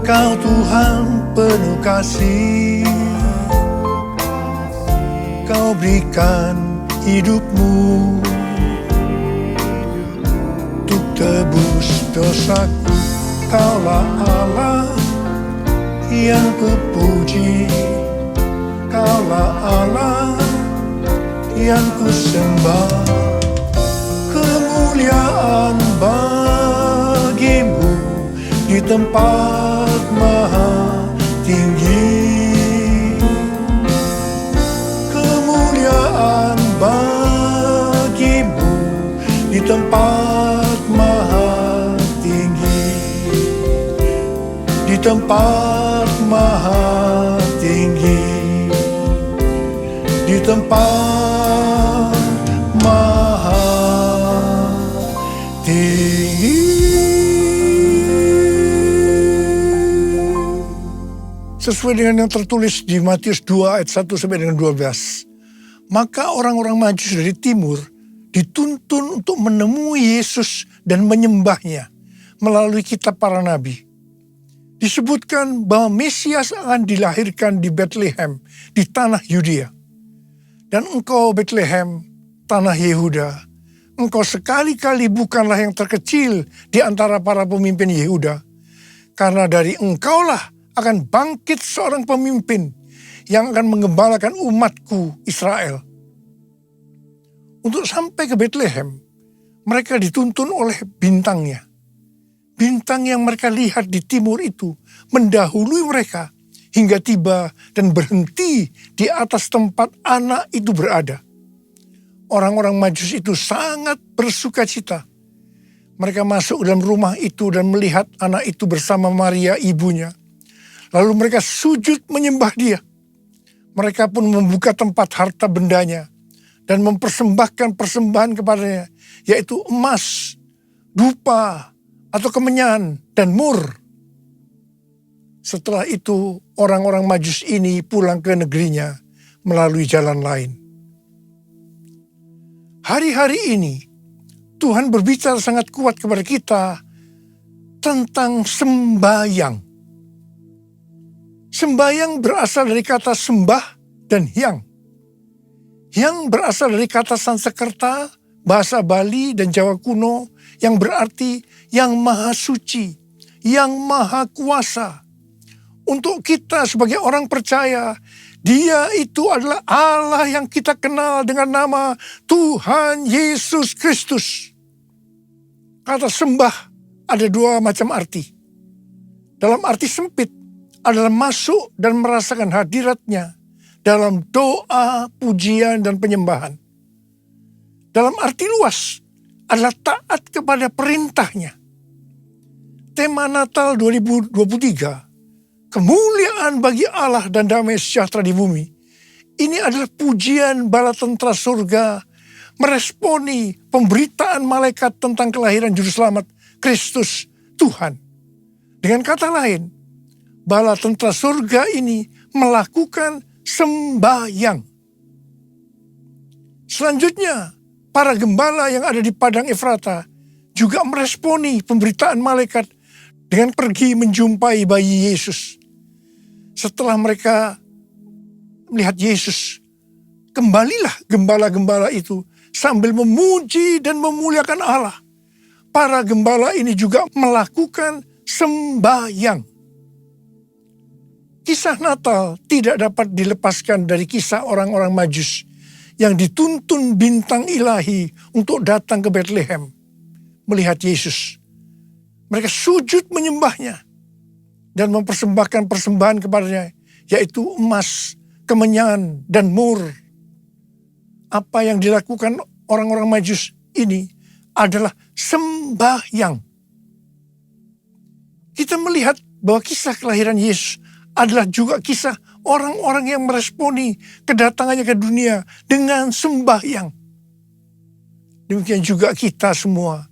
Kau Tuhan penuh kasih. Kau berikan hidupmu untuk tebus dosaku. Kaulah Allah yang kupuji. Kaulah Allah yang kusembah. Kemuliaan bagimu di tempat maha tinggi. Kemuliaan bagimu di tempat maha tinggi. Di tempat maha tinggi. Di tempat maha tinggi. Sesuai dengan yang tertulis di Matius 2 ayat 1 sampai dengan 12. Maka orang-orang Majus dari timur dituntun untuk menemui Yesus dan menyembahnya melalui kitab para nabi. Disebutkan bahwa Mesias akan dilahirkan di Bethlehem di tanah Yudea. Dan engkau Bethlehem, tanah Yehuda, engkau sekali-kali bukanlah yang terkecil di antara para pemimpin Yehuda. Karena dari engkaulah akan bangkit seorang pemimpin yang akan menggembalakan umatku Israel. untuk sampai ke Bethlehem, mereka dituntun oleh bintangnya. Bintang yang mereka lihat di timur itu mendahului mereka hingga tiba dan berhenti di atas tempat anak itu berada. Orang-orang Majus itu sangat bersuka cita. Mereka masuk dalam rumah itu dan melihat anak itu bersama Maria ibunya. Lalu mereka sujud menyembah dia. Mereka pun membuka tempat harta bendanya dan mempersembahkan persembahan kepadanya, yaitu emas, dupa, atau kemenyan, dan mur. Setelah itu orang-orang Majus ini pulang ke negerinya melalui jalan lain. Hari-hari ini Tuhan berbicara sangat kuat kepada kita tentang sembahyang. Sembahyang berasal dari kata sembah dan hyang. Hyang berasal dari kata Sanskerta, bahasa Bali dan Jawa kuno yang berarti yang maha suci, yang maha kuasa. Untuk kita sebagai orang percaya, Dia itu adalah Allah yang kita kenal dengan nama Tuhan Yesus Kristus. Kata sembah ada dua macam arti. Dalam arti sempit adalah masuk dan merasakan hadiratnya dalam doa, pujian, dan penyembahan. Dalam arti luas adalah taat kepada perintahnya. Tema Natal 2023, kemuliaan bagi Allah dan damai sejahtera di bumi. Ini adalah pujian bala tentara surga meresponi pemberitaan malaikat tentang kelahiran Juru Selamat Kristus Tuhan. Dengan kata lain, bala tentara surga ini melakukan sembahyang. Selanjutnya, para gembala yang ada di Padang Efrata juga meresponi pemberitaan malaikat dengan pergi menjumpai bayi Yesus. Setelah mereka melihat Yesus, kembalilah gembala-gembala itu sambil memuji dan memuliakan Allah. Para gembala ini juga melakukan sembahyang. Kisah Natal tidak dapat dilepaskan dari kisah orang-orang Majus yang dituntun bintang ilahi untuk datang ke Bethlehem melihat Yesus. Mereka sujud menyembahnya dan mempersembahkan persembahan kepadanya, yaitu emas, kemenyan, dan mur. Apa yang dilakukan orang-orang Majus ini adalah sembahyang. Kita melihat bahwa kisah kelahiran Yesus adalah juga kisah orang-orang yang meresponi kedatangannya ke dunia dengan sembahyang. Demikian juga kita semua.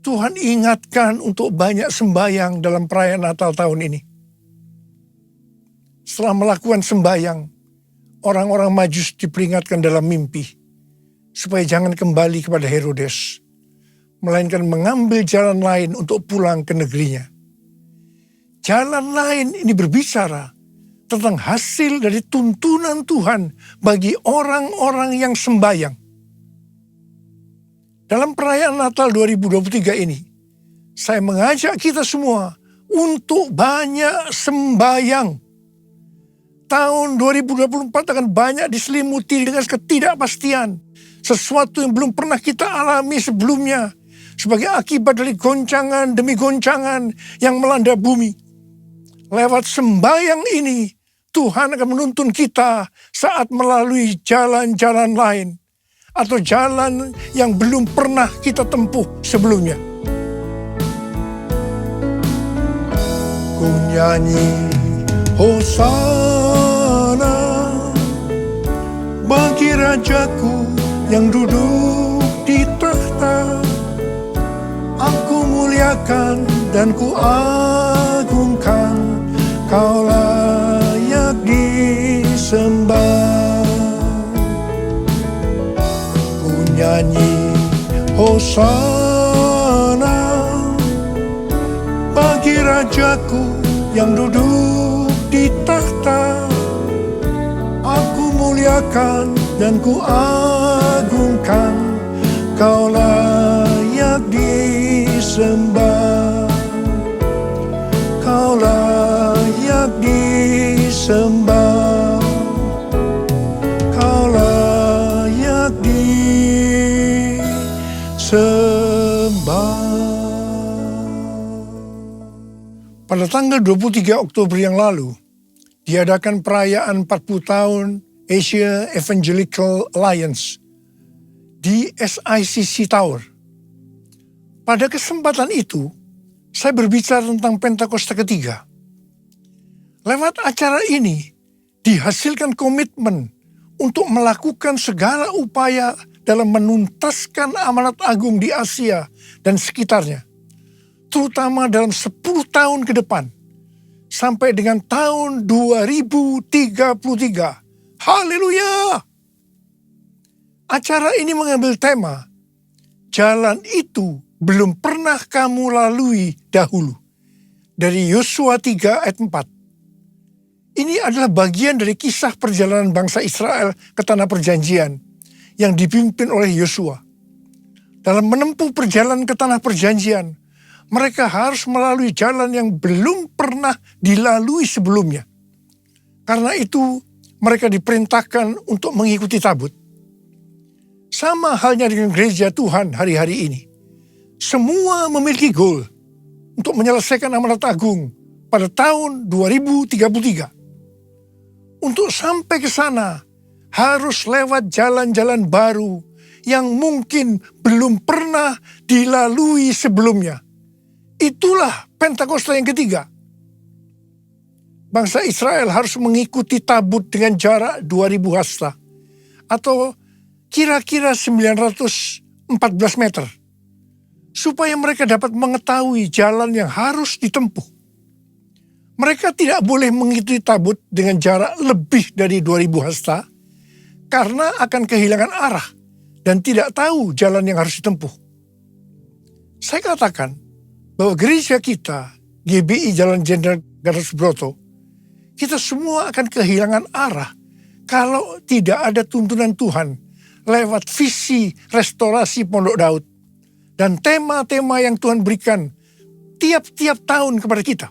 Tuhan ingatkan untuk banyak sembahyang dalam perayaan Natal tahun ini. Setelah melakukan sembahyang, orang-orang Majus diperingatkan dalam mimpi supaya jangan kembali kepada Herodes, melainkan mengambil jalan lain untuk pulang ke negerinya. Jalan lain ini berbicara tentang hasil dari tuntunan Tuhan bagi orang-orang yang sembahyang. Dalam perayaan Natal 2023 ini, saya mengajak kita semua untuk banyak sembahyang. Tahun 2024 akan banyak diselimuti dengan ketidakpastian. Sesuatu yang belum pernah kita alami sebelumnya. Sebagai akibat dari goncangan demi goncangan yang melanda bumi. Lewat sembahyang ini, Tuhan akan menuntun kita saat melalui jalan-jalan lain. Atau jalan yang belum pernah kita tempuh sebelumnya. Ku nyanyi Hosana bagi Rajaku yang duduk di tahta. Aku muliakan dan ku agungkan, Kau layak disembah. Nyanyi Hosana bagi Rajaku yang duduk di tahta. Aku muliakan dan ku agungkan, Kau layak disembah. Kau layak disembah. Kau layak disembah. Pada tanggal 23 Oktober yang lalu, diadakan perayaan 40 tahun Asia Evangelical Alliance di SICC Tower. Pada kesempatan itu, saya berbicara tentang Pentakosta ketiga. Lewat acara ini, dihasilkan komitmen untuk melakukan segala upaya dalam menuntaskan amanat agung di Asia dan sekitarnya, terutama dalam 10 tahun ke depan, sampai dengan tahun 2033. Haleluya! Acara ini mengambil tema, jalan itu belum pernah kamu lalui dahulu, dari Yosua 3 ayat 4. Ini adalah bagian dari kisah perjalanan bangsa Israel ke tanah perjanjian yang dipimpin oleh Yosua. Dalam menempuh perjalanan ke tanah perjanjian, mereka harus melalui jalan yang belum pernah dilalui sebelumnya. Karena itu, mereka diperintahkan untuk mengikuti tabut. Sama halnya dengan gereja Tuhan hari-hari ini. Semua memiliki goal untuk menyelesaikan amanat agung pada tahun 2033. Untuk sampai ke sana, harus lewat jalan-jalan baru yang mungkin belum pernah dilalui sebelumnya. Itulah Pentakosta yang ketiga. Bangsa Israel harus mengikuti tabut dengan jarak 2000 hasta atau kira-kira 914 meter, supaya mereka dapat mengetahui jalan yang harus ditempuh. Mereka tidak boleh mengikuti tabut dengan jarak lebih dari 2000 hasta karena akan kehilangan arah dan tidak tahu jalan yang harus ditempuh. Saya katakan bahwa gereja kita, GBI Jalan Jenderal Gatot Subroto, kita semua akan kehilangan arah kalau tidak ada tuntunan Tuhan lewat visi restorasi Pondok Daud dan tema-tema yang Tuhan berikan tiap-tiap tahun kepada kita.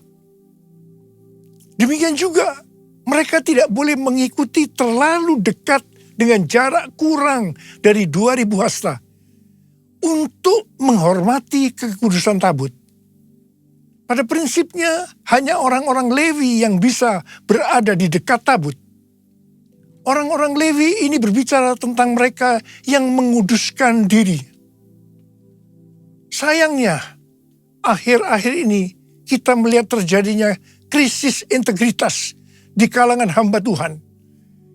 Demikian juga, mereka tidak boleh mengikuti terlalu dekat dengan jarak kurang dari 2000 hasta untuk menghormati kekudusan tabut. Pada prinsipnya, hanya orang-orang Lewi yang bisa berada di dekat tabut. Orang-orang Lewi ini berbicara tentang mereka yang menguduskan diri. Sayangnya, akhir-akhir ini kita melihat terjadinya krisis integritas di kalangan hamba Tuhan,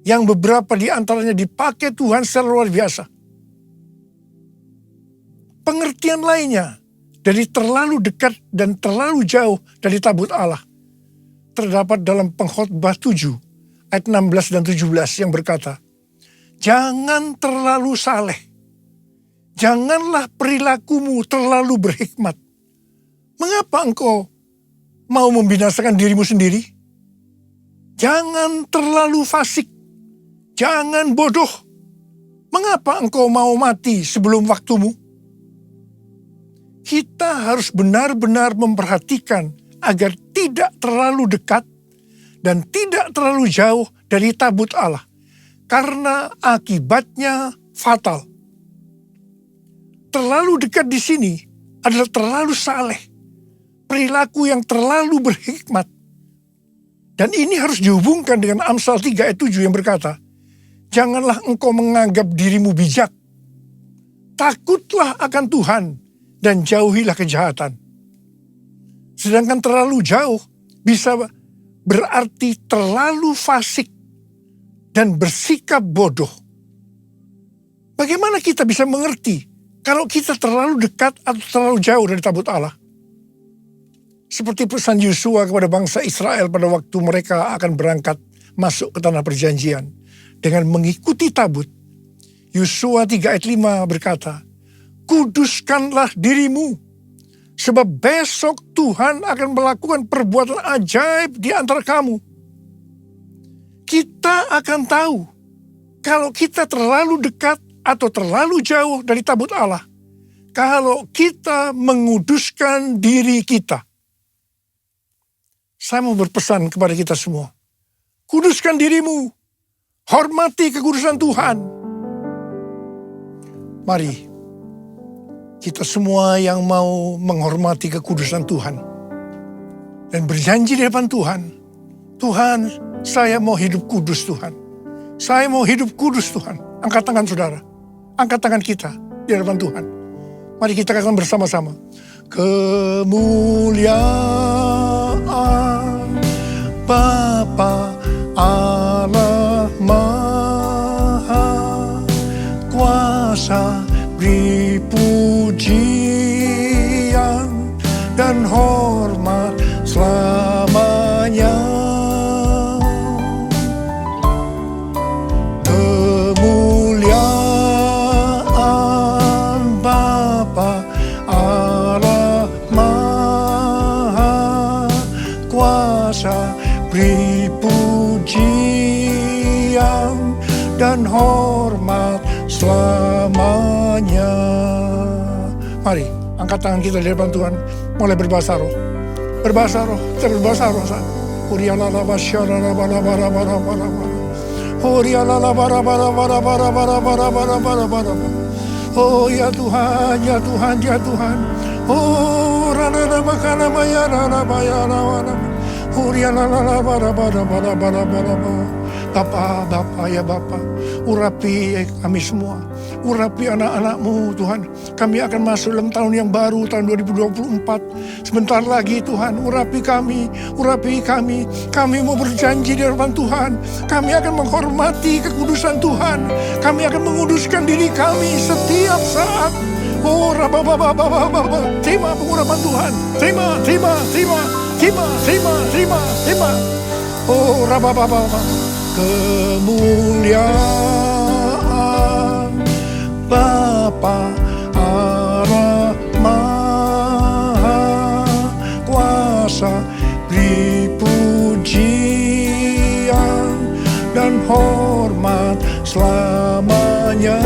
yang beberapa di antaranya dipakai Tuhan secara luar biasa. Pengertian lainnya dari terlalu dekat dan terlalu jauh dari tabut Allah terdapat dalam Pengkhotbah 7 ayat 16 dan 17 yang berkata, jangan terlalu saleh, janganlah perilakumu terlalu berhikmat. Mengapa engkau mau membinasakan dirimu sendiri? Jangan terlalu fasik, jangan bodoh. Mengapa engkau mau mati sebelum waktumu? Kita harus benar-benar memperhatikan agar tidak terlalu dekat dan tidak terlalu jauh dari tabut Allah, karena akibatnya fatal. Terlalu dekat di sini adalah terlalu saleh, perilaku yang terlalu berhikmat. Dan ini harus dihubungkan dengan Amsal 3 ayat 7 yang berkata, janganlah engkau menganggap dirimu bijak. Takutlah akan Tuhan dan jauhilah kejahatan. Sedangkan terlalu jauh bisa berarti terlalu fasik dan bersikap bodoh. Bagaimana kita bisa mengerti kalau kita terlalu dekat atau terlalu jauh dari tabut Allah? Seperti pesan Yosua kepada bangsa Israel pada waktu mereka akan berangkat masuk ke tanah perjanjian dengan mengikuti tabut. Yosua 3 ayat 5 berkata, kuduskanlah dirimu, sebab besok Tuhan akan melakukan perbuatan ajaib di antara kamu. Kita akan tahu kalau kita terlalu dekat atau terlalu jauh dari tabut Allah, kalau kita menguduskan diri kita. Saya mau berpesan kepada kita semua, kuduskan dirimu, hormati kekudusan Tuhan. Mari, kita semua yang mau menghormati kekudusan Tuhan, dan berjanji di depan Tuhan, Tuhan, saya mau hidup kudus Tuhan. Saya mau hidup kudus Tuhan. Angkat tangan saudara, angkat tangan kita di hadapan Tuhan. Mari kita katakan bersama-sama. Kemuliaan Bapa Allah Maha Kuasa, beri pujian dan hormat selamanya. Kemuliaan Bapa Allah Maha Kuasa, beri pujian dan hormat selamanya. Mari angkat tangan kita di depan Tuhan, mulai berbahasa roh. Berbahasa roh, kita berbahasa roh saat. Oh ya Tuhan, ya Tuhan, ya Tuhan. Oh rana makana maya rana maya rana. Bapa, Bapa, ya Bapa, urapi kami semua, urapi anak-anak-Mu Tuhan. Kami akan masuk dalam tahun yang baru, tahun 2024. Sebentar lagi Tuhan, urapi kami, urapi kami. Kami mau berjanji di hadapan Tuhan, kami akan menghormati kekudusan Tuhan. Kami akan menguduskan diri kami setiap saat. Oh, terima pengurapan Tuhan, terima. Oh, kemuliaan Bapa Allah Maha Kuasa, beri pujian dan hormat selamanya.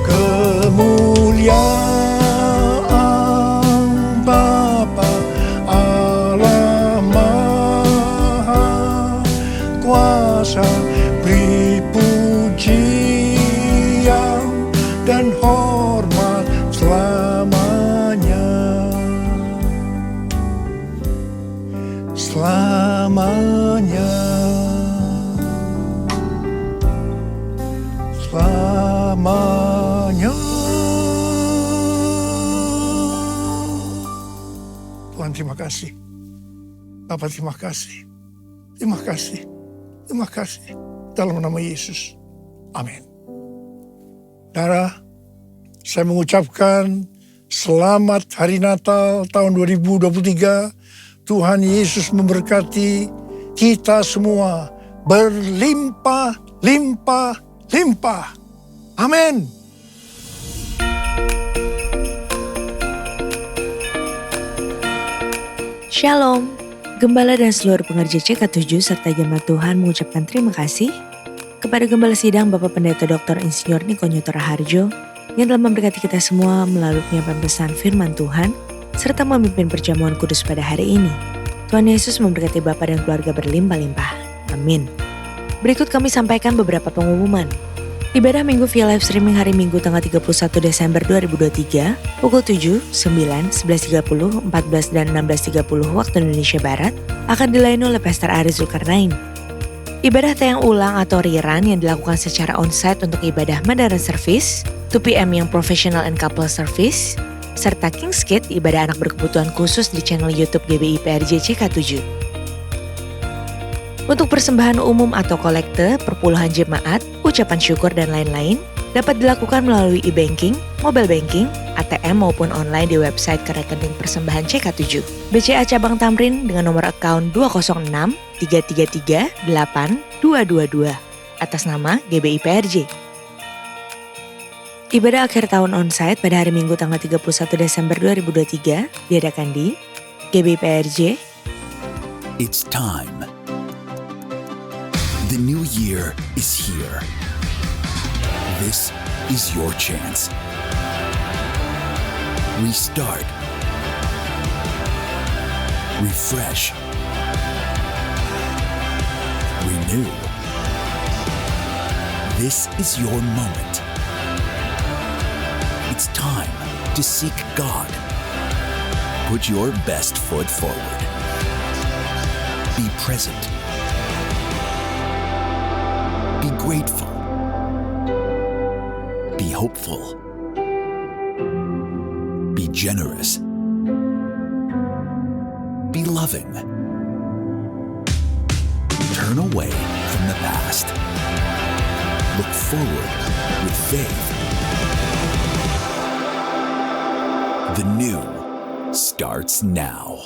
Kemuliaan Bapa Allah Maha Kuasa, beri pujian dan hormat selamanya. Selamanya. Selamanya. Tuhan, terima kasih. Bapak, terima kasih. Terima kasih. Terima kasih. Dalam nama Yesus. Amin. Saudara, saya mengucapkan selamat Hari Natal tahun 2023. Tuhan Yesus memberkati kita semua berlimpah-limpah-limpah. Amin. Shalom, Gembala dan seluruh pengerja CK7 serta jemaat Tuhan mengucapkan terima kasih kepada Gembala Sidang Bapak Pendeta Dr. Insinyur Niko Nyoto Raharjo yang telah memberkati kita semua melalui penyampaian pesan firman Tuhan serta memimpin perjamuan kudus pada hari ini. Tuhan Yesus memberkati Bapak dan keluarga berlimpah-limpah. Amin. Berikut kami sampaikan beberapa pengumuman. Ibadah Minggu via live streaming hari Minggu tanggal 31 Desember 2023 pukul 7, 9, 11.30, 14 dan 16.30 waktu Indonesia Barat akan dilayani oleh Pastor Aris Zulkarnain. Ibadah tayang ulang atau rerun yang dilakukan secara onsite untuk ibadah Mandarin Service, 2 PM yang Professional and Couple Service, serta King's Kid ibadah anak berkebutuhan khusus di channel YouTube GBI PRJ CK7. Untuk persembahan umum atau kolekte, perpuluhan jemaat, ucapan syukur dan lain-lain dapat dilakukan melalui e-banking, mobile banking, ATM maupun online di website ke rekening persembahan CK7. BCA Cabang Tamrin dengan nomor akun 206 333 8222 atas nama GBI PRJ. Ibadah akhir tahun onsite pada hari Minggu tanggal 31 Desember 2023 diadakan di GBI PRJ. It's time. The new year is here. This is your chance. Restart. Refresh. Renew. This is your moment. It's time to seek God, Put your best foot forward. Be present. Be grateful. Be hopeful. Be generous. Be loving. Turn away from the past. Look forward with faith. The new starts now.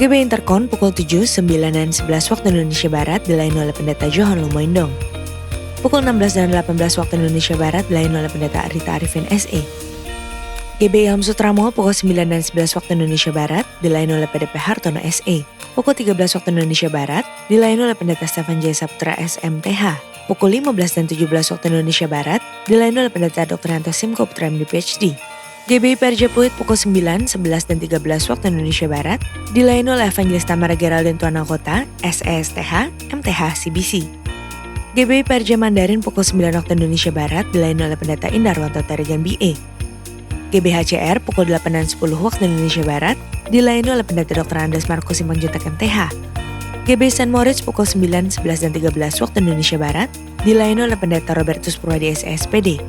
GB Interkon pukul 7, 9, dan 11 waktu Indonesia Barat dilayani oleh Pendeta Johan Lumoindong. Pukul 16 dan 18 waktu Indonesia Barat dilayani oleh Pendeta Rita Arifin SE. GB Ilham Sutramo pukul 9 dan 11 waktu Indonesia Barat dilayani oleh PDP Hartono SE. Pukul 13 waktu Indonesia Barat dilayani oleh Pendeta Stefan J. Saputra SMTH. Pukul 15 dan 17 waktu Indonesia Barat dilayani oleh Pendeta Dr. Yanto Simko Putra MD PhD. GBI PRJ Pluit pukul 9, 11, dan 13 waktu Indonesia Barat dilayani oleh Evangelis Tamara Geraldine Tuan Anggota, SESTH, MTH, CBC. GBI PRJ Mandarin pukul 9 waktu Indonesia Barat dilayani oleh Pendeta Indarwanto Tarigan BA. GBHCR pukul 8 dan 10 waktu Indonesia Barat dilayani oleh Pendeta Dr. Andes Markus Simanjuntak MTH. GB St. Moritz pukul 9, 11, dan 13 waktu Indonesia Barat dilayani oleh Pendeta Robertus Purwadi SSPD.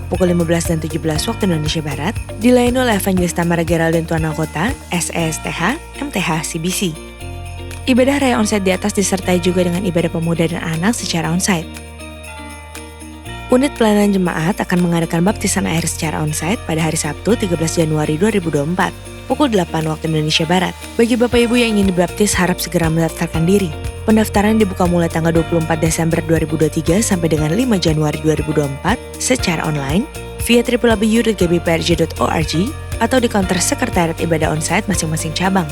Pukul 15 dan 17 waktu Indonesia Barat dilayani oleh Evangelis Tamara Geraldine Tuan Anggota, SESTH, MTH, CBC. Ibadah raya onsite di atas disertai juga dengan ibadah pemuda dan anak secara onsite. Unit pelayanan jemaat akan mengadakan baptisan air secara onsite pada hari Sabtu 13 Januari 2024, pukul 8 waktu Indonesia Barat. Bagi Bapak Ibu yang ingin dibaptis harap segera mendaftarkan diri. Pendaftaran dibuka mulai tanggal 24 Desember 2023 sampai dengan 5 Januari 2024 secara online via www.gbprj.org atau di counter sekretariat ibadah onsite masing-masing cabang.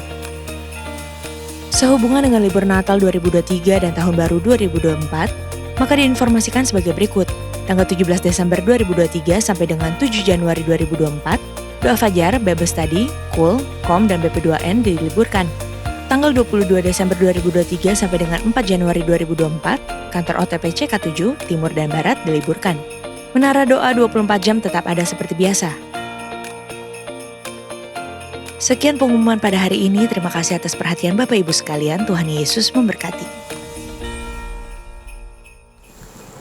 Sehubungan dengan libur Natal 2023 dan Tahun Baru 2024, maka diinformasikan sebagai berikut. Tanggal 17 Desember 2023 sampai dengan 7 Januari 2024, Doa Fajar, Bible Study, KUL, KOM, dan BP2N diliburkan. Tanggal 22 Desember 2023 sampai dengan 4 Januari 2024, kantor OTP CK7, Timur dan Barat diliburkan. Menara doa 24 jam tetap ada seperti biasa. Sekian pengumuman pada hari ini, terima kasih atas perhatian Bapak Ibu sekalian, Tuhan Yesus memberkati.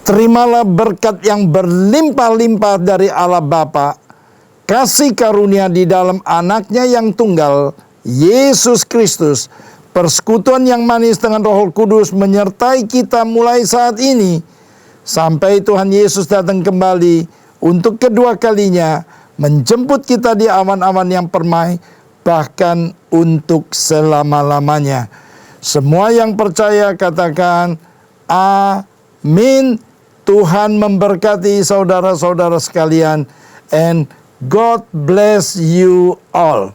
Terimalah berkat yang berlimpah-limpah dari Allah Bapa, kasih karunia di dalam anaknya yang tunggal, Yesus Kristus, persekutuan yang manis dengan Roh Kudus menyertai kita mulai saat ini, sampai Tuhan Yesus datang kembali untuk kedua kalinya, menjemput kita di awan-awan yang permai, bahkan untuk selama-lamanya. Semua yang percaya katakan, amin. Tuhan memberkati saudara-saudara sekalian, and God bless you all.